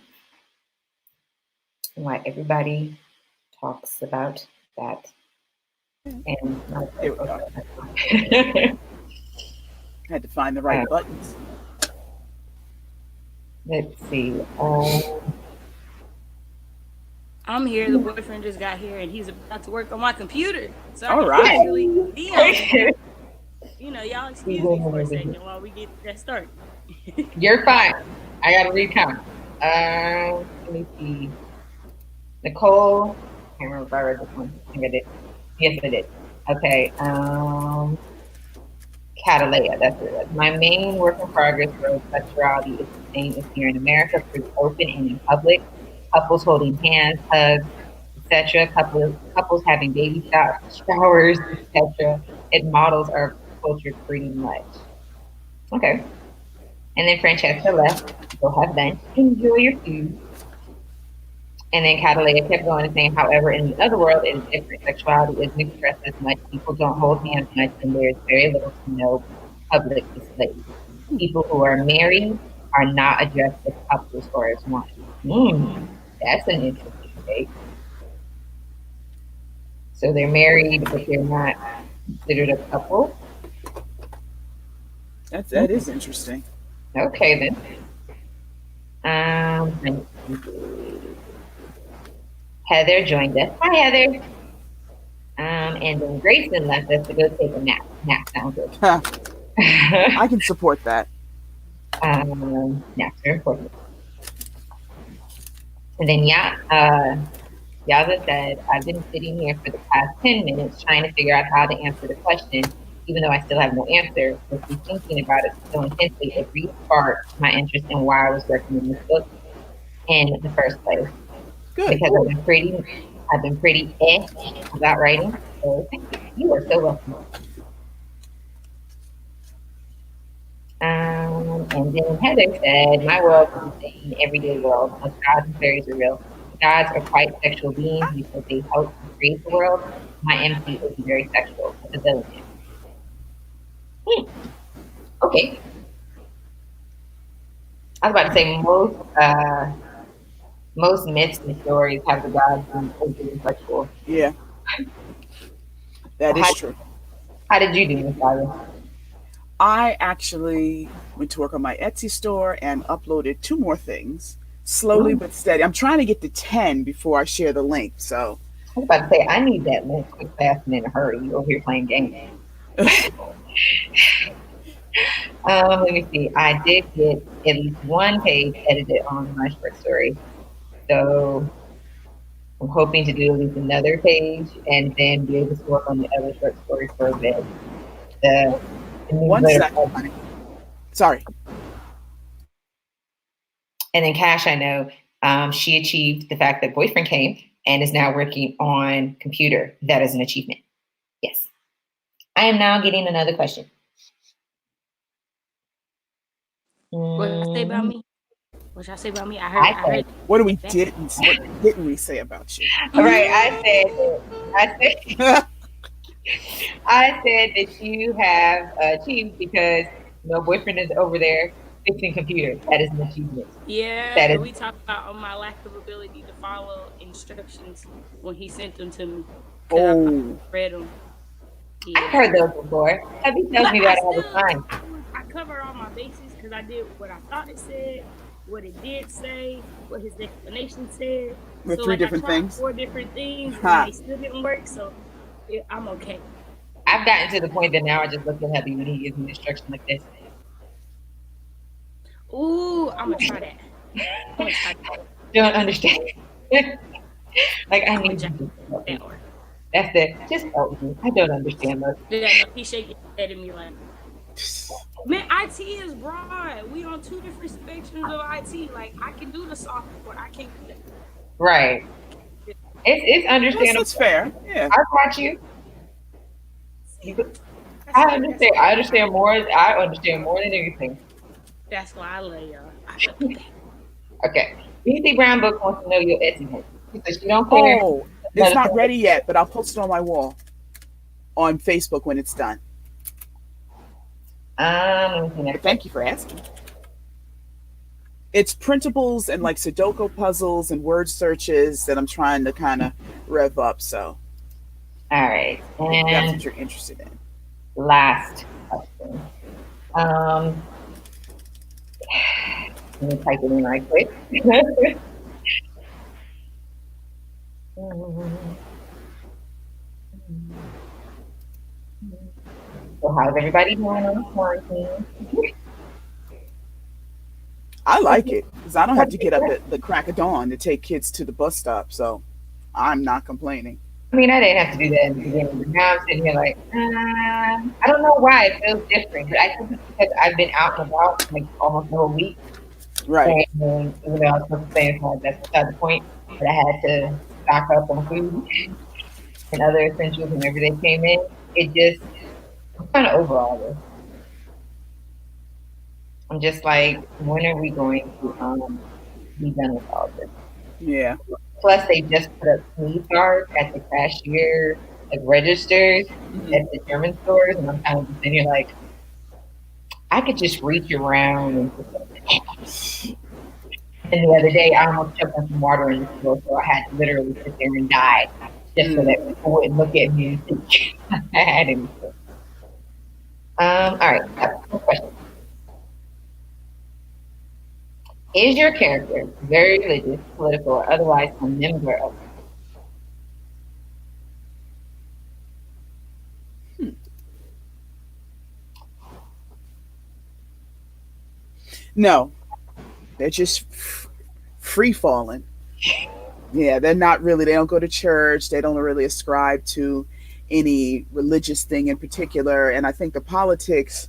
Why everybody talks about that and not There we go. Had to find the uh, right buttons. let's see. I'm here. The boyfriend just got here, and he's about to work on my computer, so I All can right. actually be on here. Y'all excuse me for a second while we get that started. You're fine. I gotta recount. Let me see. Nicole. I can't remember if I read this one. I think I did. Yes, I did. Okay. Catalea, that's what it was. My main work in progress for sexuality is the same as here in America, pretty open and in public. Couples holding hands, hugs, etc. Couples having baby showers, etc. It models our culture pretty much. Okay. And then Francesca left. Go have lunch. Enjoy your food. And then Catalea kept going and saying, however, in the other world, it is different. Sexuality isn't expressed as much. People don't hold hands much, and there is very little to no public displays. People who are married are not addressed as couples or as one. That's an interesting take. So they're married, but they're not considered a couple. That is interesting. Okay then. Heather joined us. Hi Heather. And then Grayson left us to go take a nap. Nap sounds good. I can support that. Naps are important. And then Yaza said, I've been sitting here for the past 10 minutes trying to figure out how to answer the question, even though I still have no answer. But through thinking about it so intensely, it re-sparked my interest in why I was working in this book in the first place. Good. Because I've been pretty about writing. So thank you. You are so welcome. And then Heather said, my world is the same everyday world. Most gods and fairies are real. Gods are quite sexual beings because they help to create the world. My MC is very sexual. It's a villain. Okay. I was about to say most myths and stories have the gods being overly sexual. Yeah, that is true. How did you do, Miss Dahlia? I actually went to work on my Etsy store and uploaded 2 more things, slowly but steady. I'm trying to get to 10 before I share the link. So I was about to say, I need that link quick, fast, and in a hurry. You over here playing games. Let me see. I did get at least one page edited on my short story. So I'm hoping to do at least another page and then be able to work on the other short stories for a bit. The 1 second. Sorry. And then Cash, I know she achieved the fact that boyfriend came and is now working on computer. That is an achievement. Yes. I am now getting another question. What did I say about me? What should I say about me? I heard. What didn't we say about you? Right. I said that you have achieved because boyfriend is over there fixing computers. That is an achievement. Yeah, we talked about my lack of ability to follow instructions when he sent them to me. Oh, I read them. Yeah. I've heard those before. Hubby tells me that all the time. I covered all my bases because I did what I thought it said, what it did say, what his explanation said. With 3 different things? 4 different things, and they still didn't work, so I'm okay. I've gotten to the point that now I just look at Hubby when he gives me instruction like this. Ooh, I'm going to try that. Don't understand. Like, I need to do that. That's it. Just help me. I don't understand those. Yeah, no, he's shaking his head at me like, man, IT is broad. We on 2 different spectrums of IT. Like, I can do the software. I can't do that. Right. It's understandable. That's fair. Yeah. I got you. I understand more. I understand more than anything. That's why I love y'all. Okay. BC Brown Book wants to know your Etsy name. Because you don't care. Oh, it's not ready yet, but I'll post it on my wall on Facebook when it's done. But thank you for asking. It's printables and like Sudoku puzzles and word searches that I'm trying to kind of rev up. So All right. if that's And what you're interested in. last question. Um, Let me type it in right quick. So how's everybody doing on quarantine? I like it because I don't have to get up at the crack of dawn to take kids to the bus stop. So I'm not complaining. I mean, I didn't have to do that in the beginning, but now I'm sitting here like, I don't know why it feels different, but I think it's because I've been out and about like almost the whole week. Right. And even though I was supposed to stay inside, that's beside the point. But I had to stock up on food and other essentials whenever they came in. It just, I'm kind of over all this. I'm just like, when are we going to be done with all this? Yeah. Plus, they just put up sneeze guards at the cashier, like registers Hmm. at the German stores, and I'm kind of just sitting here like, I could just reach around and just and the other day, I almost choked on some water in the store, so I had to literally sit there and die just so that Mm. people wouldn't look at me and think I had anything. All right, one question. Is your character very religious, political, or otherwise a member of? No, they're just free falling. Yeah, they're not really. They don't go to church. They don't really ascribe to any religious thing in particular. And I think the politics,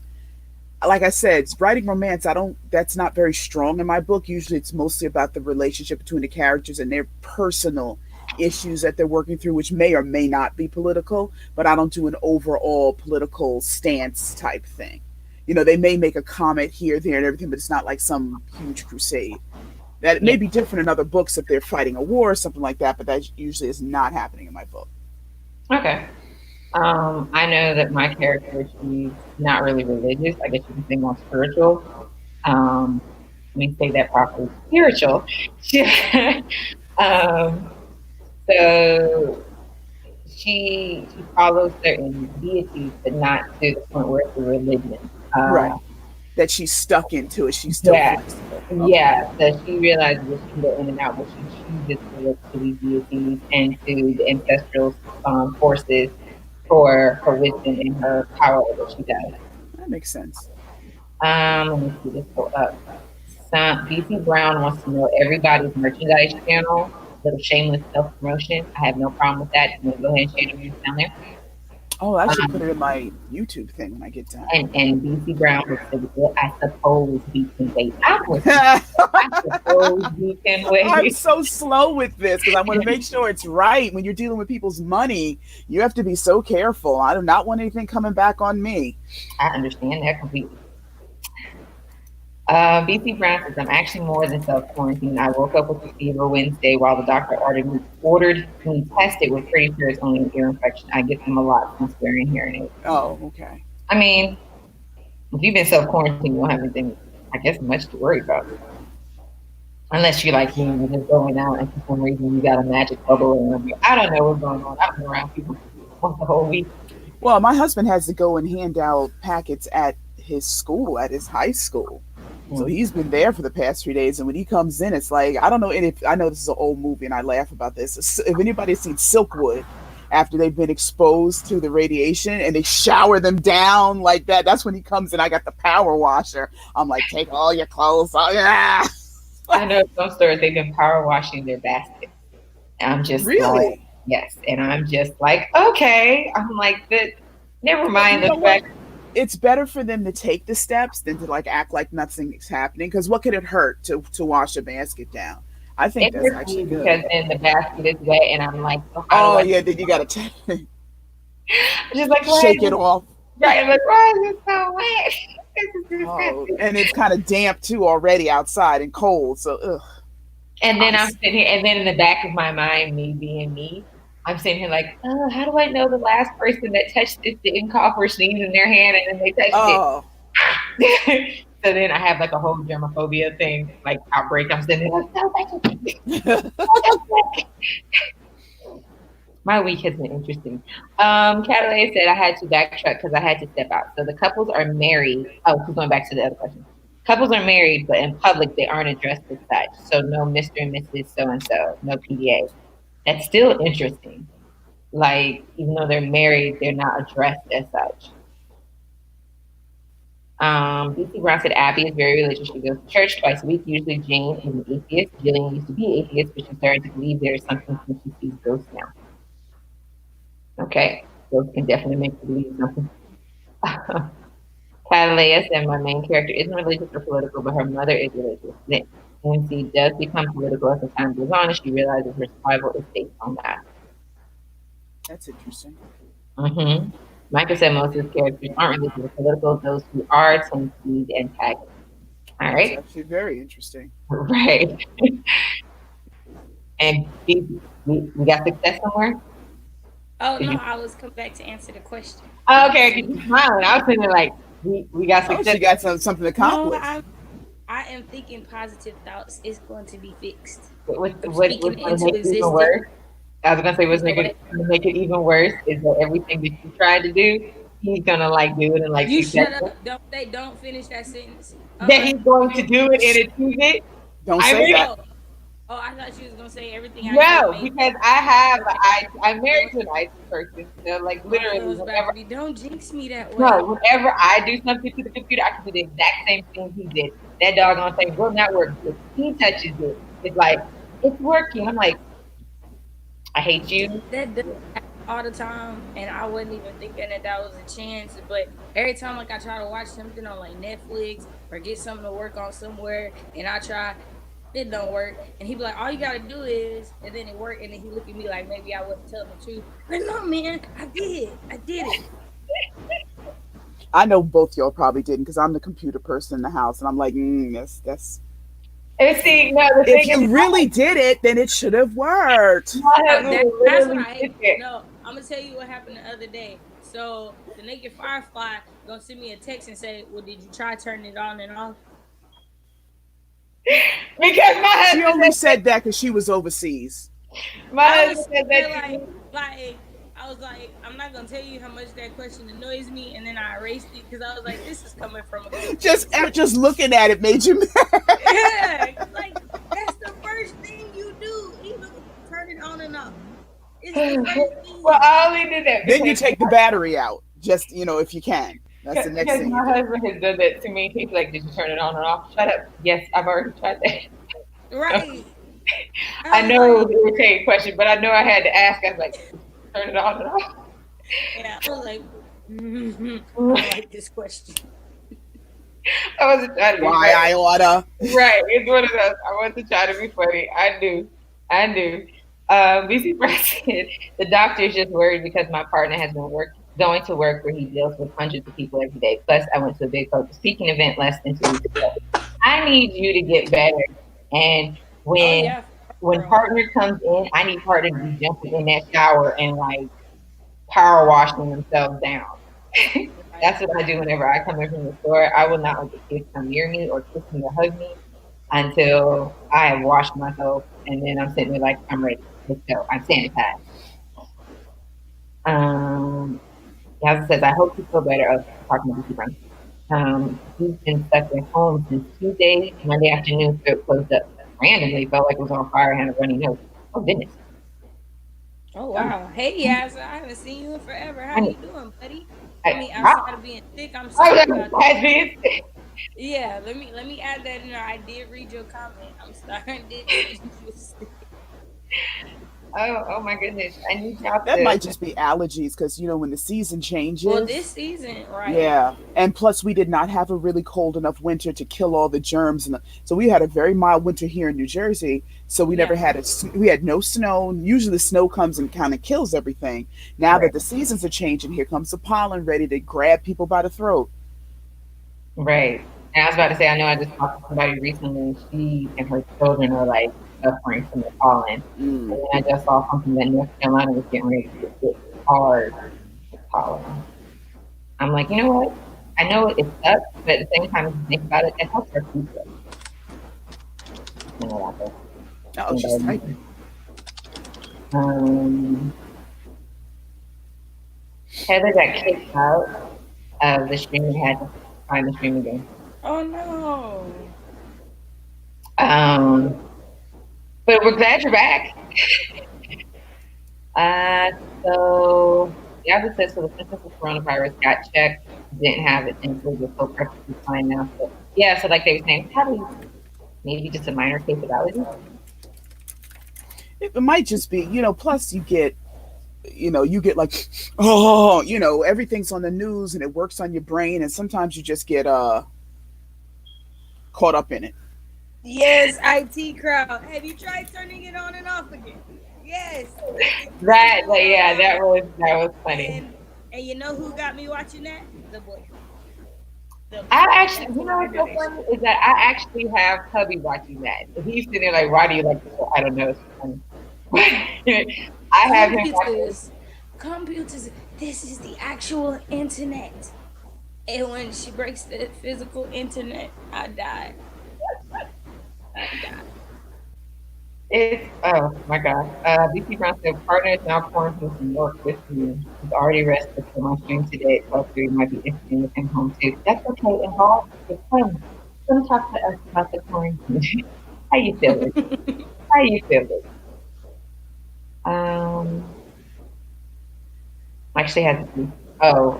like I said, writing romance, I don't, that's not very strong in my book. Usually it's mostly about the relationship between the characters and their personal issues that they're working through, which may or may not be political, but I don't do an overall political stance type thing. You know, they may make a comment here, there, and everything, but it's not like some huge crusade. That Yeah, may be different in other books if they're fighting a war or something like that, but that usually is not happening in my book. okay. I know that my character, she's not really religious. I guess you can say more spiritual. Let me say that properly. Spiritual. She, um, so she follows certain deities, but not to the point where it's a religion. Right. That she's stuck into it. She's still Yeah, flexible. Okay. yeah. So she realizes that she can go in and out, but she chooses to look to these deities and to the ancestral forces for wisdom in her power that she does. That makes sense. Let me see this pull up. BC Brown wants to know everybody's merchandise channel. Little shameless self promotion. I have no problem with that. You can go ahead and share the links down there. Oh, I should put Um, it in my YouTube thing when I get done. and BC Brown would say, well, I suppose we can wait. I suppose we can I'm wait. so slow with this because I want to make sure it's right. When you're dealing with people's money, you have to be so careful. I do not want anything coming back on me. I understand that completely. BC Brown says, I'm actually more than self quarantined. I woke up with a fever Wednesday while the doctor ordered me tested. We're pretty sure it's only an ear infection. I get them a lot since wearing hearing aids. Oh, okay. I mean, if you've been self quarantined, you don't have anything, I guess, much to worry about. Unless you're like me and you're just going out and for some reason you got a magic bubble and I don't know what's going on. I've been around people for the whole week. Well, my husband has to go and hand out packets at his school, at his high school. So Mm. he's been there for the past 3 days, and when he comes in, it's like I don't know. And if I know this is an old movie, and I laugh about this. If anybody's seen Silkwood, after they've been exposed to the radiation and they shower them down like that, that's when he comes in. I got the power washer. I'm like, take all your clothes off. Yeah. I know some stores they've been power washing their baskets. And I'm just like, Really? yes. And I'm just like, okay. I'm like, but never Well, mind you the know what? fact. It's better for them to take the steps than to like act like nothing is happening. Because what could it hurt to wash a basket down? I think It that's hurts actually me good. because then the basket is wet and I'm like, so how do Oh I yeah, then you gotta I'm just like, why shake is it it off. right? I'm like, why is it so wet? This is Oh, disgusting. and it's kind of damp too already outside and cold. So ugh, And then I'm I'm sitting here, and then in the back of my mind, me being me, I'm sitting here like, oh, how do I know the last person that touched this didn't cough or sneeze in their hand and then they touched oh it? So then I have like a whole germophobia thing, like outbreak. I'm sitting there like, no, thank you. My week has been interesting. Catalina said I had to backtrack because I had to step out. So the couples are married. Oh, she's going back to the other question. Couples are married, but in public they aren't addressed as such. So no Mr. and Mrs. So and so, no PDA. That's still interesting. Like even though they're married, they're not addressed as such. BC Brown said Abby is very religious. She goes to church twice a week. Usually Jane is an atheist. Jillian used to be atheist, but she's starting to believe there is something since she sees ghosts now. Okay, ghosts can definitely make you believe something. Catalea said my main character isn't religious or political, but her mother is religious. The MC does become political as the time goes on, and she realizes her survival is based on that. That's interesting. Mm-hmm. Micah said most of his characters aren't religious or political. Those who are tend to be the antagonists. All That's right. actually very interesting. Right. And we got success somewhere? Oh no, I was come back to answer the question. Oh, okay, I keep smiling. I was sitting there like, we got Oh, success. she got something No, accomplished. I am thinking positive thoughts. It's going to be fixed. What's I'm going speaking to into make it even existence. worse? I was gonna say what's You said gonna make it even worse is that everything that you tried to do, he's gonna like do it and like You shut successful. up. Don't finish that sentence. That he's going to do it and achieve it. Don't I say really that. Oh, I thought she was gonna say everything I no, did. because I'm married to an IT person. So like literally whenever Don't jinx me that way. no, whenever I do something to the computer, I can do the exact same thing he did. That doggone thing will not work. If he touches it, it's like it's working. I'm like, I hate you. That does happen all the time, and I wasn't even thinking that was a chance. But every time, like I try to watch something on like Netflix or get something to work on somewhere, and I try, it don't work. And he be like, "All you gotta do is," and then it worked. And then he look at me like maybe I wasn't telling the truth. Like, no, man, I did it. I know both y'all probably didn't because I'm the computer person in the house, and I'm like, that's. And see, no, the If thing you is, really did it, then it should have worked. my That's husband will what literally I sit hate. there. No, I'm gonna tell you what happened the other day. So the Naked FireFly gonna send me a text and say, "Well, did you try turning it on and off?" Because my She husband only said that because she was overseas. my I was husband said there that to me. like I was like, I'm not gonna tell you how much that question annoys me, and then I erased it because I was like, this is coming from a good Just looking at it made you mad. yeah, like that's the first thing you do, even when you turn it on and off. It's the first thing. Well, I only did that Then you take the battery out, just if you can. That's the next because thing my you do. husband has done that to me. He's like, "Did you turn it on and off?" Shut up. Yes, I've already tried that. Right. I know it was an irritating question, but I know I had to ask. I was like, "Did you turn it on and off?" Yeah, I was like, I like this question. I wasn't trying to be Why funny. I oughta. Right, it's one of those. I wasn't trying to be funny. I knew. BC said the doctor is just worried because my partner has been going to work where he deals with hundreds of people every day. Plus, I went to a big public speaking event less than 2 weeks ago. I need you to get better. And when partner comes in, I need partner to be jumping in that shower and like power washing themselves down. That's what I do whenever I come in from the store. I will not let the kids come near me or kiss me or hug me until I have washed myself, and then I'm sitting there like I'm ready. Let's go. I'm sanitized. Yaz says, I hope you feel better. Oh, talking to BC he's been stuck at home since Tuesday. Monday afternoon, throat closed up randomly. Felt like it was on fire and had a runny nose. Oh goodness. Oh wow. Hey Yaz, I haven't seen you in forever. How you doing, buddy? I outside of being sick, I'm sorry about that. being sick. Yeah, let me add that in there. I did read your comment. I'm sorry, I did read you sick. Oh my goodness. I need y'all That to. might just be allergies because when the season changes. Well, this season, right? Yeah, and plus we did not have a really cold enough winter to kill all the germs, so we had a very mild winter here in New Jersey. So we never had we had no snow. Usually the snow comes and kind of kills everything. Now that the seasons are changing, here comes the pollen ready to grab people by the throat. Right. And I was about to say, I know I just talked to somebody recently, and she and her children are like suffering from the pollen. And then I just saw something that North Carolina was getting ready to get hard with pollen. I'm like, you know what? I know it sucks, but at the same time, if you think about it, that helps our future. You know, out there. Oh, she's Anybody? typing. Um, Heather got kicked out of the stream and had to find the stream again. Oh no. Um, but we're glad you're back. So the other says so the symptoms of coronavirus got checked, didn't have it, and so we're so perfectly fine now. So yeah, so like they were saying, probably maybe just a minor case of allergy. It might just be, plus you get like, oh, everything's on the news and it works on your brain, and sometimes you just get caught up in it. Yes, IT crowd. Have you tried turning it on and off again? Yes. That, like, yeah, that was funny. And you know who got me watching that? The boyfriend. I actually, you know what's so funny is that I actually have hubby watching that. He's sitting there like, why do you like this? I don't know. It's funny. I have him watching. Computers. This is the actual internet. And when she breaks the physical internet, I die. It's oh my god. BC Brown said partner is now quarantined from work with me. He's already rested for my stream today at 12:30. Might be interesting with him home too. That's okay. And Hall, it's fun. Come talk to us about the quarantine. How you feeling? How you feeling? Um, actually had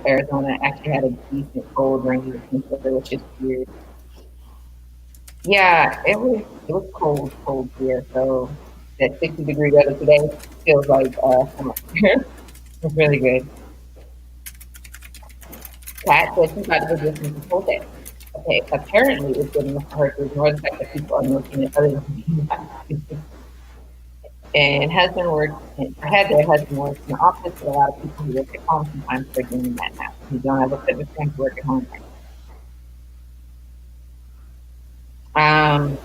Arizona actually had a decent cold rainy winter, which is weird. Yeah, it was cold here. So that 60-degree weather today feels like summer. It's really good. Kat said she's about to go listen to full day. Okay, apparently it's good enough for her to ignore the fact that people are noticing it other than and husband works. I had their husband works in the office, but a lot of people who work at home sometimes are doing that now. You don't have a fitness friend to work at home. Um,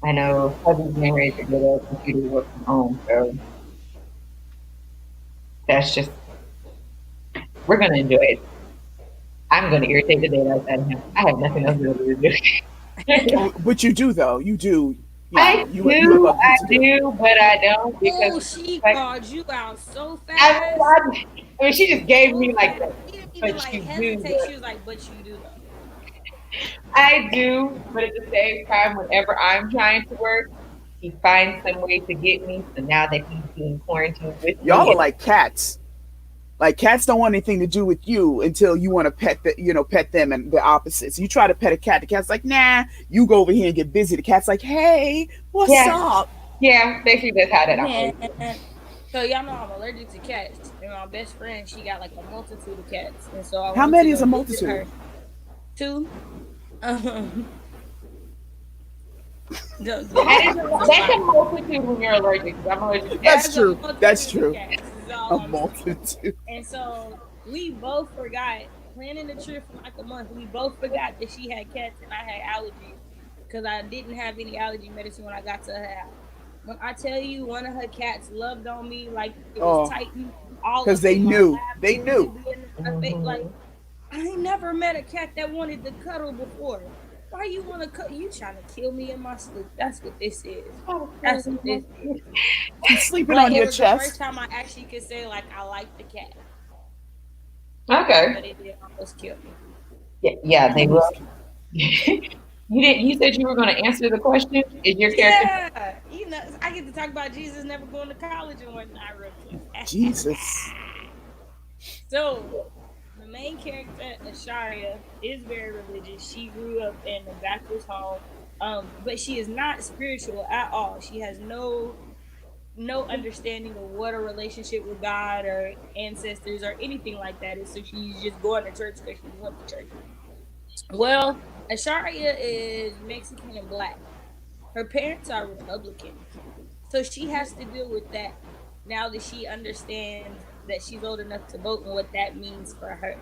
I know husband's getting ready to get a computer work from home, so that's just we're gonna enjoy it. I'm gonna irritate the daylights out of him. I have nothing else to do. But you do, though. You do. I You do, have I other things to do. do, but I don't Oh, because she like called you out so I, fast. I mean, she just gave me So like fast. that. She didn't even But like you hesitate. do. She was like, "But you do though." I do, but at the same time, whenever I'm trying to work, he finds some way to get me. So now that he's being quarantined with Y'all me, are it's like cats. Like cats don't want anything to do with you until you want to pet them, and the opposites. You try to pet a cat, the cat's like, nah. You go over here and get busy. The cat's like, hey, what's yeah, up? yeah. Basically, that's how that Man, operates. so y'all know I'm allergic to cats, and my best friend she got like a multitude of cats, and so I How went to many is go a visit multitude? her. Two. Um, And it's it's a that's a lot. multitude when you're allergic. 'Cause I'm allergic to cats. That's There's a true. That's multitude of true. cats. Is all A I'm saying. multitude. And so we both forgot planning the trip for like a month. We both forgot that she had cats and I had allergies because I didn't have any allergy medicine when I got to her house. When I tell you, one of her cats loved on me like it was Oh, Titan, all because up they in my knew. lap, They knew. wanted to be in my face. Like Hmm. I ain't never met a cat that wanted to cuddle before. Why you want to cut? You trying to kill me in my sleep? That's what this is. That's what this is. She's sleeping But on it your was the first chest. time I actually could say like I like the cat, Okay. but it did almost kill me. Yeah, yeah, they will. Almost. You didn't. You said you were going to answer the question. Is your character? Yeah, I get to talk about Jesus never going to college and whatnot real quick. Jesus. So, the main character, Asharia, is very religious. She grew up in a Baptist home, but she is not spiritual at all. She has no understanding of what a relationship with God or ancestors or anything like that is. So she's just going to church because she went to church. Well, Asharia is Mexican and black. Her parents are Republicans. So she has to deal with that now that she understands that she's old enough to vote and what that means for her.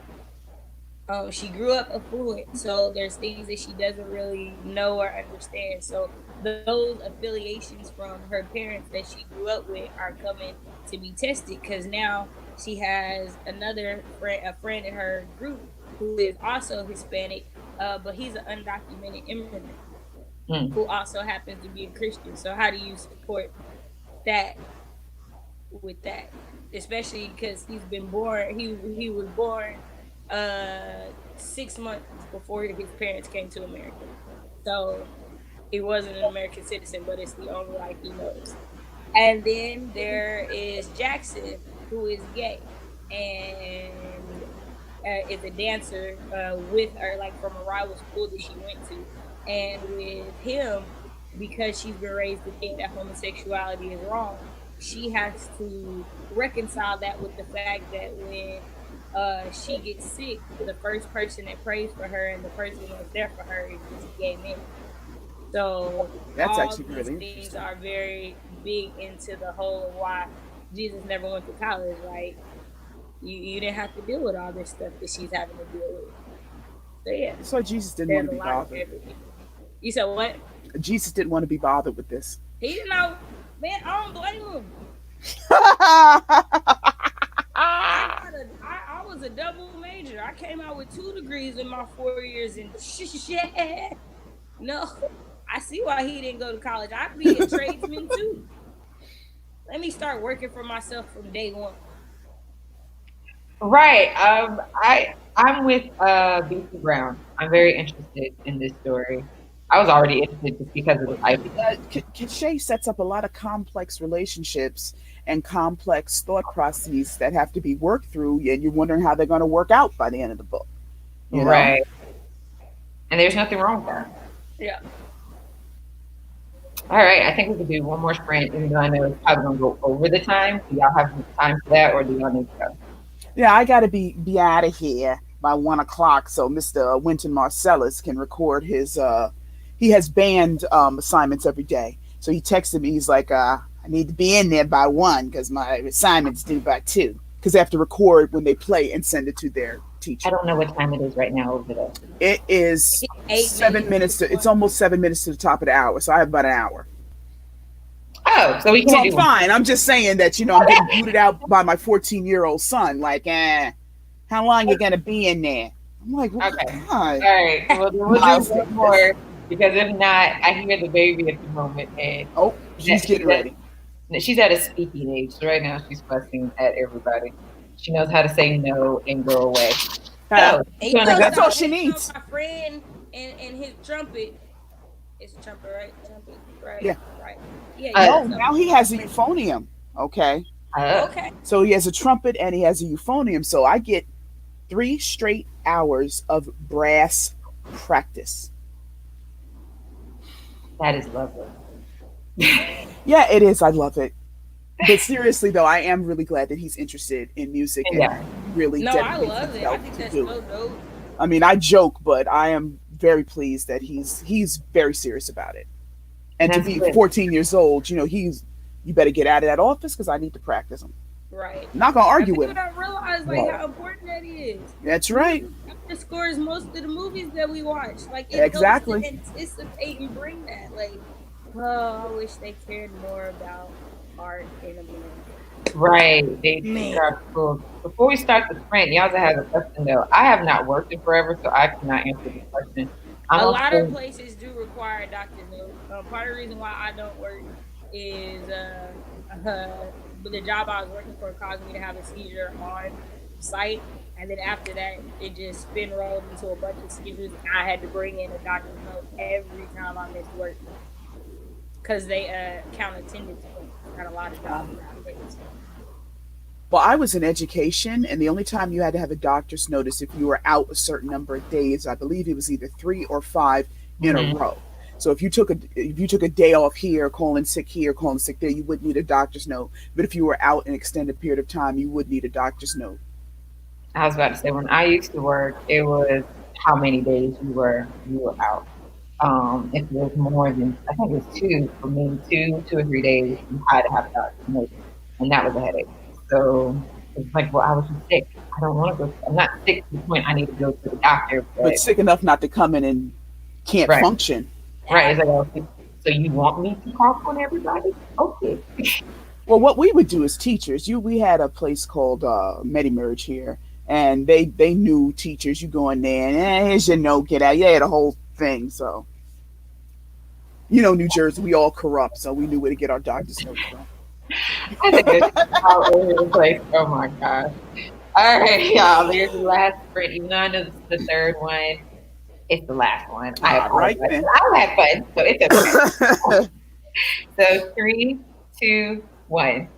She grew up affluent, so there's things that she doesn't really know or understand. So those affiliations from her parents that she grew up with are coming to be tested because now she has another friend, a friend in her group who is also Hispanic, but he's an undocumented immigrant Mm. who also happens to be a Christian. So how do you support that with that? Especially because he's been born. He was born 6 months before his parents came to America. So he wasn't an American citizen, but it's the only life he knows. And then there is Jackson, who is gay and is a dancer with her, like from a rival school that she went to. And with him, because she's been raised to think that homosexuality is wrong, she has to reconcile that with the fact that when she gets sick, the first person that prays for her and the person that's there for her is this gay man. So That's all actually these really things interesting. are very big into the whole of why Jesus never went to college. Like you didn't have to deal with all this stuff that she's having to deal with. So yeah, So Jesus didn't want there's to a be lot for bothered. everything. You said what? Jesus didn't want to be bothered with this. He didn't know. Man, I don't blame him. I was a double major. I came out with 2 degrees in my 4 years and shit. No, I see why he didn't go to college. I'd be a tradesman too. Let me start working for myself from day one. Right. I'm with BC Brown. I'm very interested in this story. I was already interested just because of the title. KaShay sets up a lot of complex relationships and complex thought processes that have to be worked through, and you're wondering how they're going to work out by the end of the book. You know? Right. And there's nothing wrong with that. Yeah. All right. I think we could do one more sprint, even though I know it's probably going to go over the time. Do y'all have time for that, or do y'all need to go? Yeah, I got to be out of here by 1 o'clock so Mr. Winton Marcellus can record his. He has band assignments every day, so he texted me. He's like, "I need to be in there by 1 because my assignments due by 2 because they have to record when they play and send it to their I teacher." don't know what time it is right now over there. It is 8 minutes. It's almost 7 minutes to the top of the hour, so I have about an hour. Oh, so we So can't I'm do one. fine. I'm just saying that I'm getting booted out by my 14-year-old son. Like, how long you gonna be in there? I'm like, well, Okay. God. All right. We'll do one more because if not, I hear the baby at the moment, and Oh, she's getting ready. she's at a speaking age. So right now she's fussing at everybody. She knows how to say no and go away. So Hey, we're gonna That's go. all she needs. My friend and his trumpet. It's a trumpet, right? Trumpet, right? Yeah. Right. Yeah. No, So- now he has a euphonium. Okay, Okay. so he has a trumpet and he has a euphonium. So I get 3 straight hours of brass practice. That is lovely. Yeah, it is. I love it. But seriously, though, I am really glad that he's interested in music and Yeah. really No, I dedicates love it. I himself think to that's do so it. dope. I mean, I joke, but I am very pleased that he's very serious about it. And to That's be good. 14 years old, you better get out of that office because I need to practice him. Right. I'm not gonna argue with People him. don't realize like Right. how important that is. That's right. It scores most of the movies that we watch. Like it Exactly. helps to anticipate and bring that. Like, oh, I wish they cared more about art in America. Right. They Man. are cool. Before we start the sprint, y'all have a question though. I have not worked in forever, so I cannot answer this question. A lot of also- places do require a doctor's note. Part of the reason why I don't work is but the job I was working for caused me to have a seizure on site, and then after that, it just spin rolled into a bunch of seizures. I had to bring in a doctor's note every time I missed work because they count attendance. Got a lot of jobs nowadays. Well, I was in education, and the only time you had to have a doctor's notice if you were out a certain number of days. I believe it was either 3 or 5 in a row. So if you took a day off here, calling sick here, calling sick there, you wouldn't need a doctor's note. But if you were out an extended period of time, you would need a doctor's note. I was about to say when I used to work, it was how many days you were out. If it was more than I think it was 2 for me, 2 or 3 days, you had to have a doctor's note, and that was a headache. So it's like, well, I was just sick. I don't want to go. I'm not sick to the point I need to go to the doctor. But sick enough not to come in and can't Right. function. Right. It's like, oh, so you want me to cough on everybody? Okay. Well, what we would do as teachers, we had a place called MediMerge here, and they knew teachers. You go in there and here's your note, get out. Yeah, the whole thing. So New Jersey, we all corrupt, so we knew where to get our doctor's notes from. I think it's all over the place. Oh my gosh. All right, y'all. There's the last sprint. Even though I know this is the third one, it's the last one. I All right apologize. then. I had fun, so it's okay. So 3, 2, 1.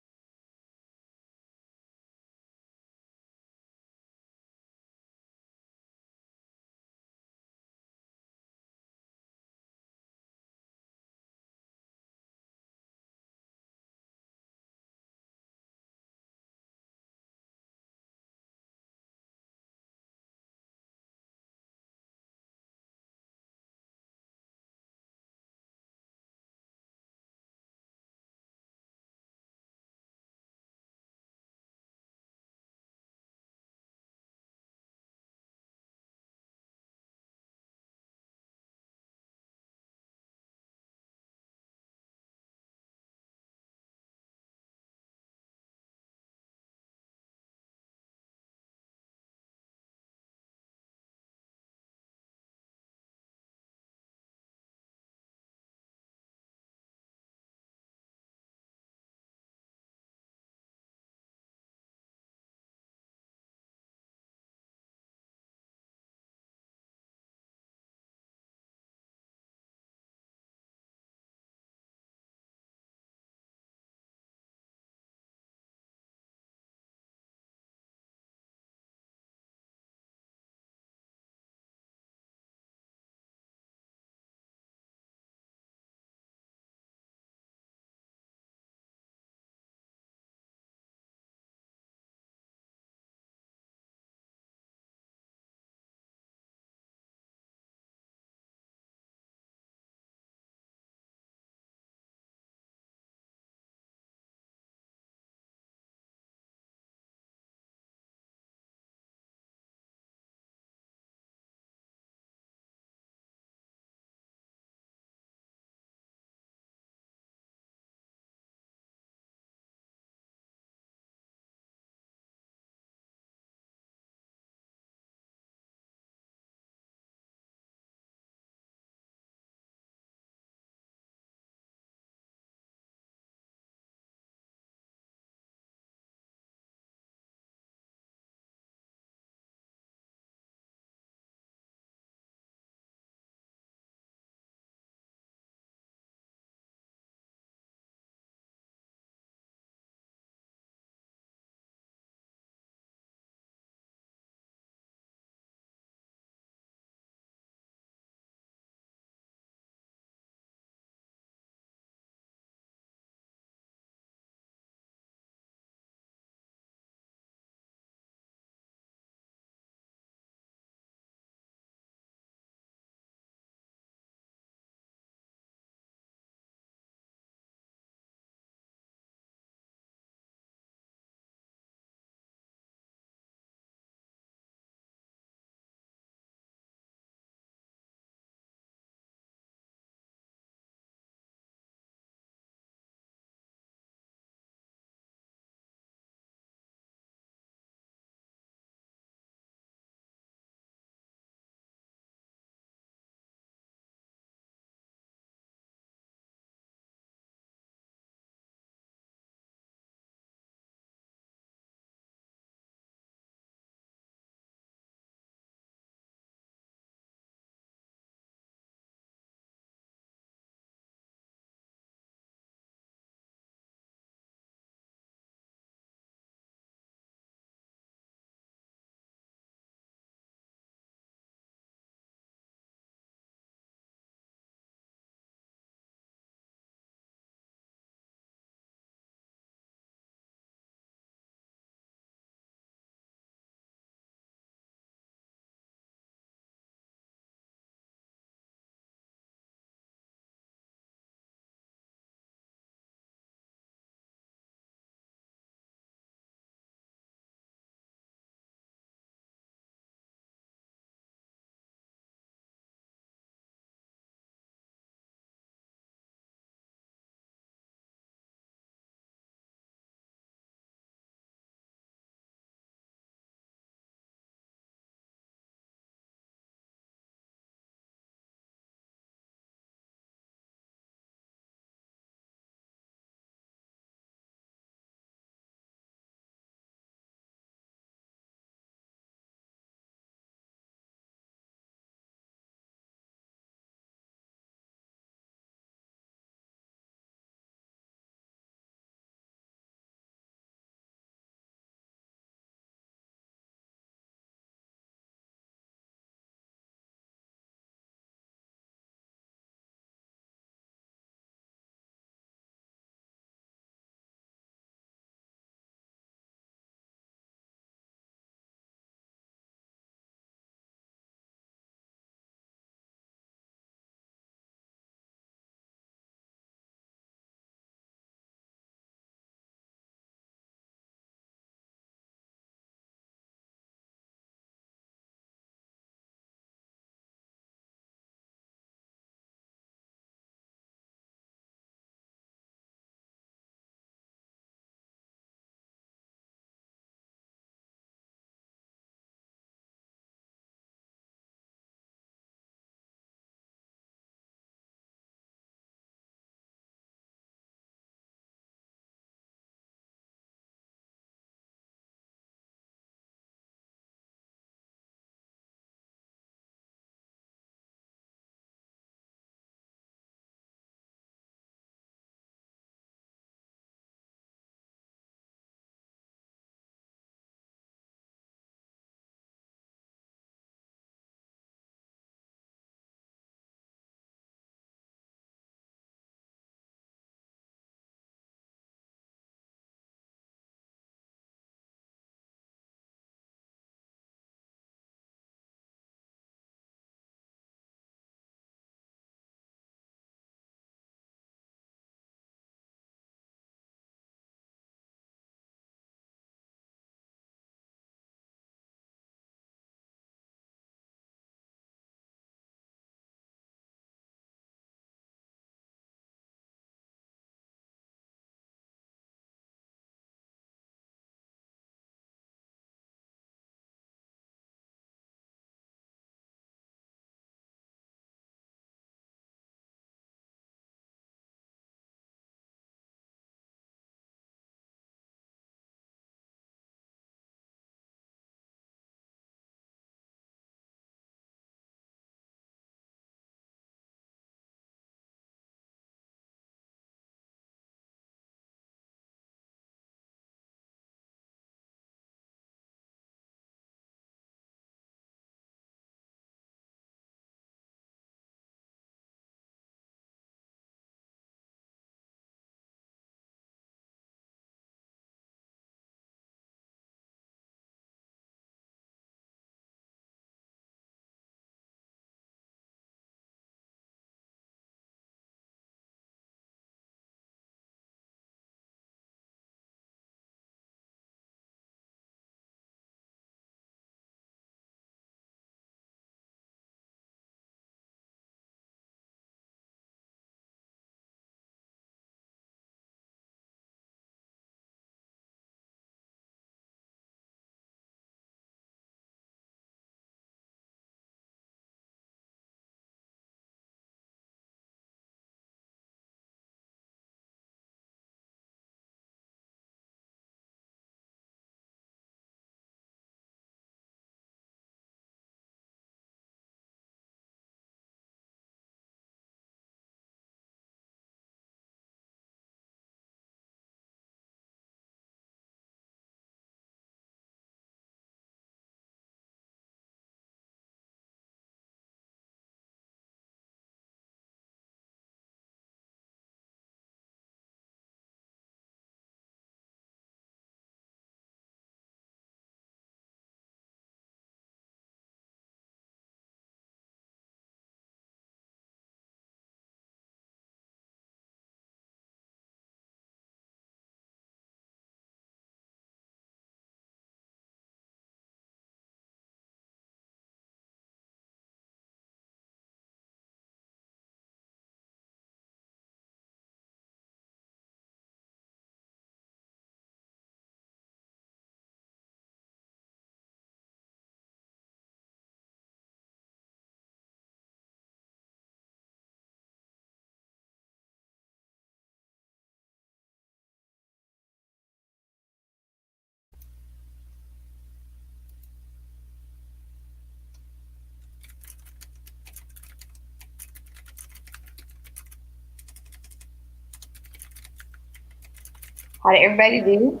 How did everybody do?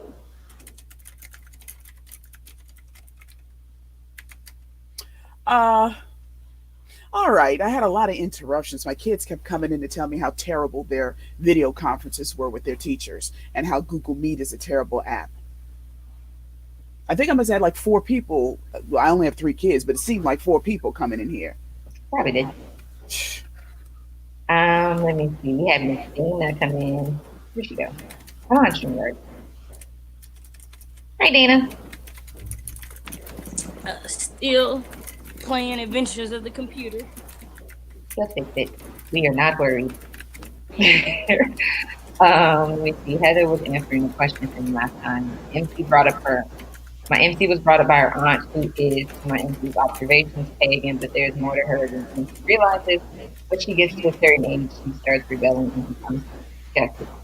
Uh, all right. I had a lot of interruptions. My kids kept coming in to tell me how terrible their video conferences were with their teachers and how Google Meet is a terrible app. I think I must have had like four people. Well, I only have three kids, but it seemed like four people coming in here. Probably did. Let me see. We had Miss Dana come in. Where'd she go? Come on, Streamyard. Hi, Dana. Still playing Adventures of the Computer. She'll fix it. We are not worried. Let me see. Heather was answering the question from last time. MC brought up her. My MC was brought up by her aunt, who is, to my MC's observations, pagan, but there's more to her than she realizes. But she gets to a certain age, she starts rebelling and becomes skeptical.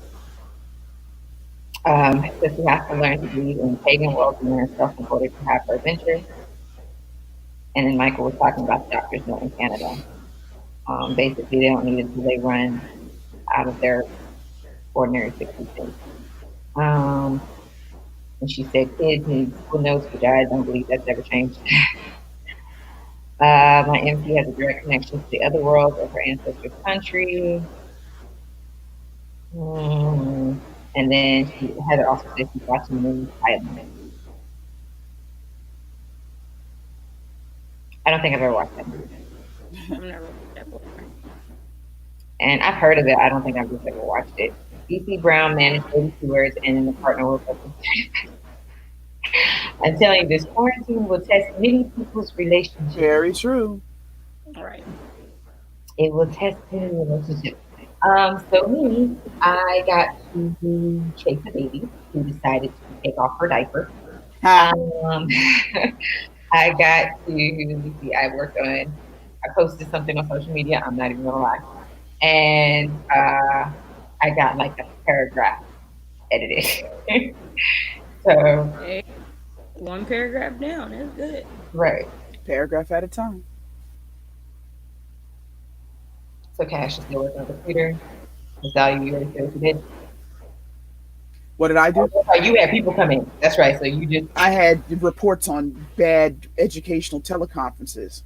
So she has to learn to believe in the pagan world and herself in order to have her adventure. And then Michael was talking about the doctor's note in Canada. Basically, they don't need it until they run out of their ordinary 60 days. And she said kids need school notes, which I don't believe that's ever changed. My MC has a direct connection to the other world of her ancestors' country. And then Heather also said she's watching the movie Thailand. I don't think I've ever watched that movie. I've never watched that before. And I've heard of it. I don't think I've just ever watched it. DC Brown managed 82 words and then the partner woke up. I'm telling you, this quarantine will test many people's relationships. Very true. All right. It will test many relationships. So me, I got to chase a baby who decided to take off her diaper. Ha. I got to, let me see, I posted something on social media, I'm not even gonna lie. And I got like a paragraph edited. So, Okay. One paragraph down. That's good. right. Paragraph at a time. So Cash is still working on the computer. Miss Dahlia, you already said what you did. What did I do? Oh, you had people come in. That's right. So you just I had reports on bad educational teleconferences.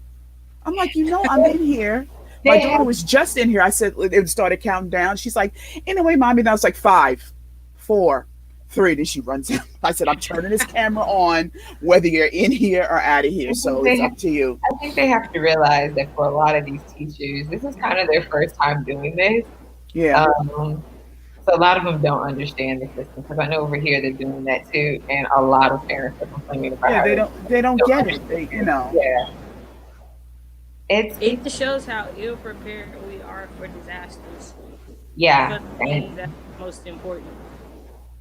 I'm like, I'm in here. My They daughter have- was just in here. I said it started counting down. She's like, anyway, mommy. Now it's like 5, 4, 3. Then she runs out. I said, I'm turning this camera on, whether you're in here or out of here. So it's up to you. I think they have to realize that for a lot of these teachers, this is kind of their first time doing this. Yeah. So a lot of them don't understand the system because I know over here they're doing that too, and a lot of parents are complaining about Yeah, how they don't get it. Yeah, It shows how ill prepared we are for disasters. yeah, But the things that's most important.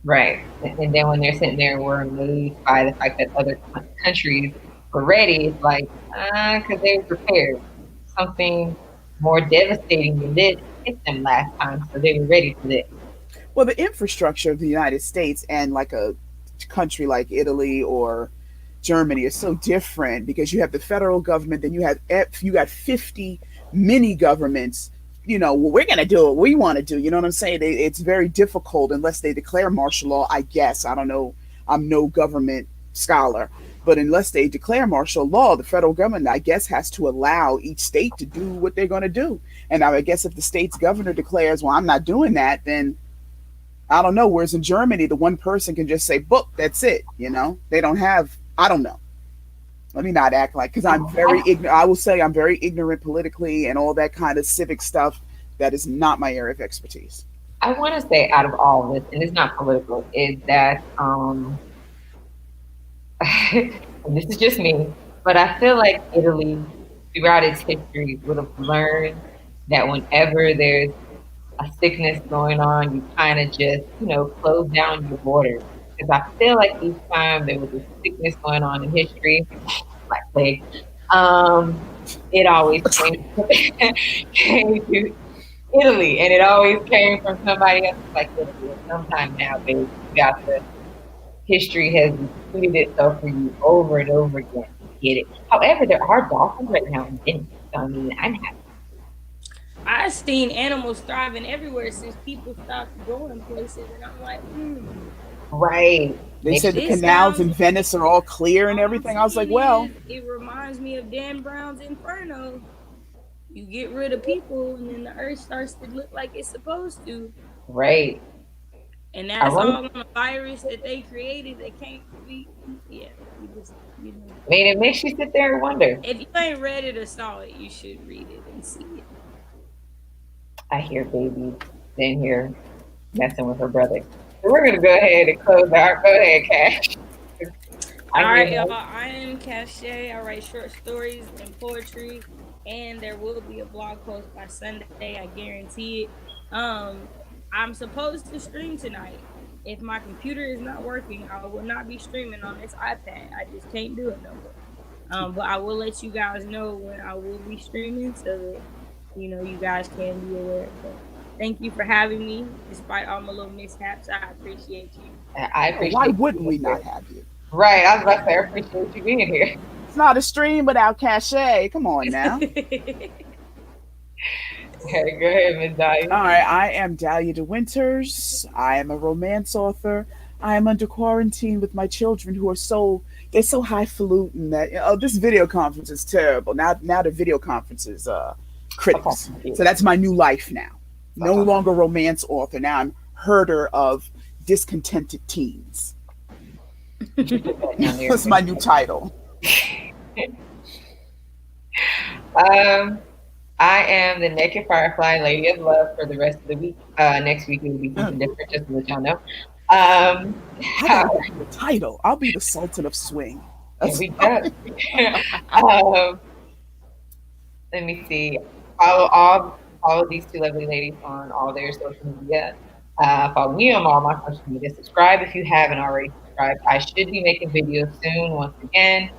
right. And then when they're sitting there and we're amazed by the fact that other countries were ready, it's like because they were prepared. Something more devastating than this hit them last time, so they were ready for this. Well, the infrastructure of the United States and like a country like Italy or Germany is so different because you have the federal government, then you got 50 mini governments. Well, we're going to do what we want to do. You know what I'm saying? It's very difficult unless they declare martial law, I guess. I don't know. I'm no government scholar. But unless they declare martial law, the federal government, I guess, has to allow each state to do what they're going to do. And I guess if the state's governor declares, well, I'm not doing that, then I don't know. Whereas in Germany, the one person can just say, book, that's it. They don't have, I don't know. Let me not act like, because I'm very ignorant. I will say I'm very ignorant politically and all that kind of civic stuff. That is not my area of expertise. I want to say out of all of this, and it's not political, is that and this is just me, but I feel like Italy, throughout its history, would have learned that whenever there's a sickness going on, you kind of just, close down your borders. Because I feel like each time there was a sickness going on in history, like plague, it always came to Italy, and it always came from somebody else. Like Italy, sometime now, baby, you got the history has repeated itself for you over and over again. Get it? However, there are dolphins right now in Venice. So I mean, I'm happy. I've seen animals thriving everywhere since people stopped going places, and I'm like, Right. They Make said the sure. This canals in sounds. Venice are all clear and All I'm everything. I was like, saying well, is, it reminds me of Dan Brown's Inferno. You get rid of people, and then the earth starts to look like it's supposed to, Right. and I that's wonder. all on a virus that they created that can't be. Yeah, you just I mean, it makes you sit there and wonder. if you ain't read it or saw it, you should read it and see it. I hear baby in here messing with her brother. So we're gonna go ahead and close out. Go ahead, Cash. I All hear right, y'all. no. I am KaShay. I write short stories and poetry, and there will be a blog post by Sunday. I guarantee it. Um, I'm supposed to stream tonight. If my computer is not working, I will not be streaming on this iPad. I just can't do it no more. But I will let you guys know when I will be streaming so that you guys can be aware. But thank you for having me, despite all my little mishaps. I appreciate you. I why appreciate you wouldn't we being not here. have you? Right. I was about to say I appreciate you being here. It's not a stream without cachet. Come on now. Okay, go ahead, Miss Dahlia. All right, I am Dahlia DeWinters. I am a romance author. I am under quarantine with my children who are they're so highfalutin that this video conference is terrible. Now the video conference is Okay. critics. Yeah. So that's my new life now. No Okay. longer romance author. Now I'm herder of discontented teens. You should put that down there. That's my new title. Um, I am the Naked FireFly Lady of Love for the rest of the week. Next week it will be something different, just to let y'all know. I gotta get the title. I'll be the Sultan of Swing. Here we go. um, let me see. Follow these two lovely ladies on all their social media. Follow me on all my social media. Subscribe if you haven't already subscribed. I should be making videos soon. Once again,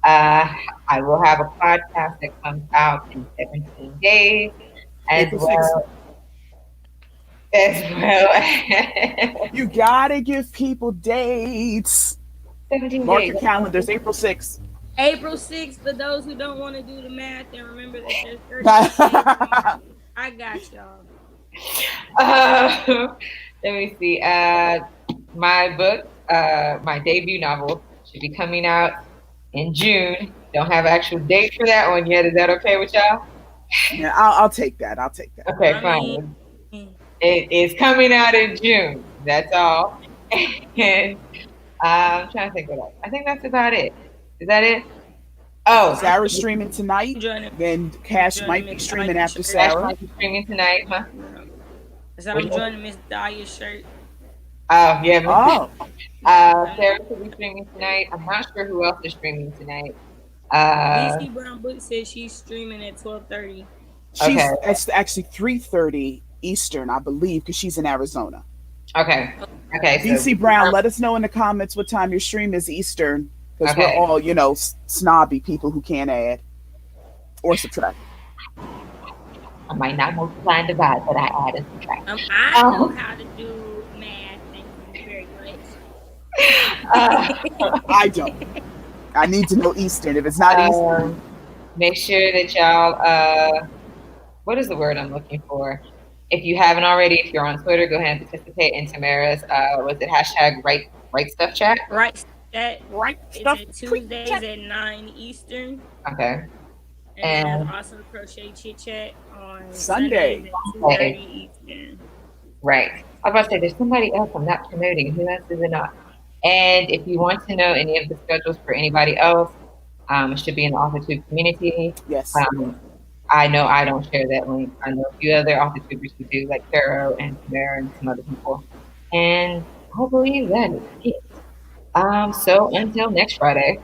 uh, I will have a podcast that comes out in 17 days, as April 6th. well as You gotta give people dates. 17 Mark days. your calendars, April 6th. April 6th, for those who don't want to do the math and remember that there's 30 days. I got y'all. Let me see. My book, my debut novel, should be coming out in June. Don't have an actual date for that one yet. Is that okay with y'all? Yeah, I'll take that. I'll take that. Okay, I fine. mean, It is coming out in June. That's all. And I'm trying to think of that. I think that's about it. Is that it? Oh, Sarah's streaming tonight. joining. Then Cash might be streaming after Ash Sarah. might be streaming tonight, huh? So I'm joining Miss Dahlia's shirt. Oh, yeah. Oh, Sarah should be streaming tonight. I'm not sure who else is streaming tonight. DC Brown Book says she's streaming at 12:30. she's Okay. it's actually 3:30 Eastern, I believe, because she's in Arizona. Okay. Okay. So, DC Brown, let us know in the comments what time your stream is Eastern, because Okay. we're all snobby people who can't add or subtract. I might not multiply and divide, but I add and subtract. I know how to do math. Thank you very much. I don't. I need to know Eastern. If it's not Eastern, Make sure that y'all, what is the word I'm looking for? If you haven't already, if you're on Twitter, go ahead and participate in Tamara's, was it hashtag right stuff chat? Right. That right it's stuff. at Tuesdays at 9 Eastern. Okay. And And- there's also crochet chit chat on Sunday. Sundays at 2:30 Eastern. Right. I was about to say, there's somebody else I'm not promoting. Who else is it not? And if you want to know any of the schedules for anybody else, it should be in the AuthorTube community. Yes. I know I don't share that link. I know a few other AuthorTubers who do, like Kierra and Tamara and some other people. And I believe that is it. So until next Friday,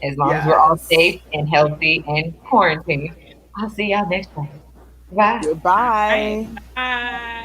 as long as we're all Yes. safe and healthy and quarantined, I'll see y'all next Friday. Bye. Goodbye. Bye.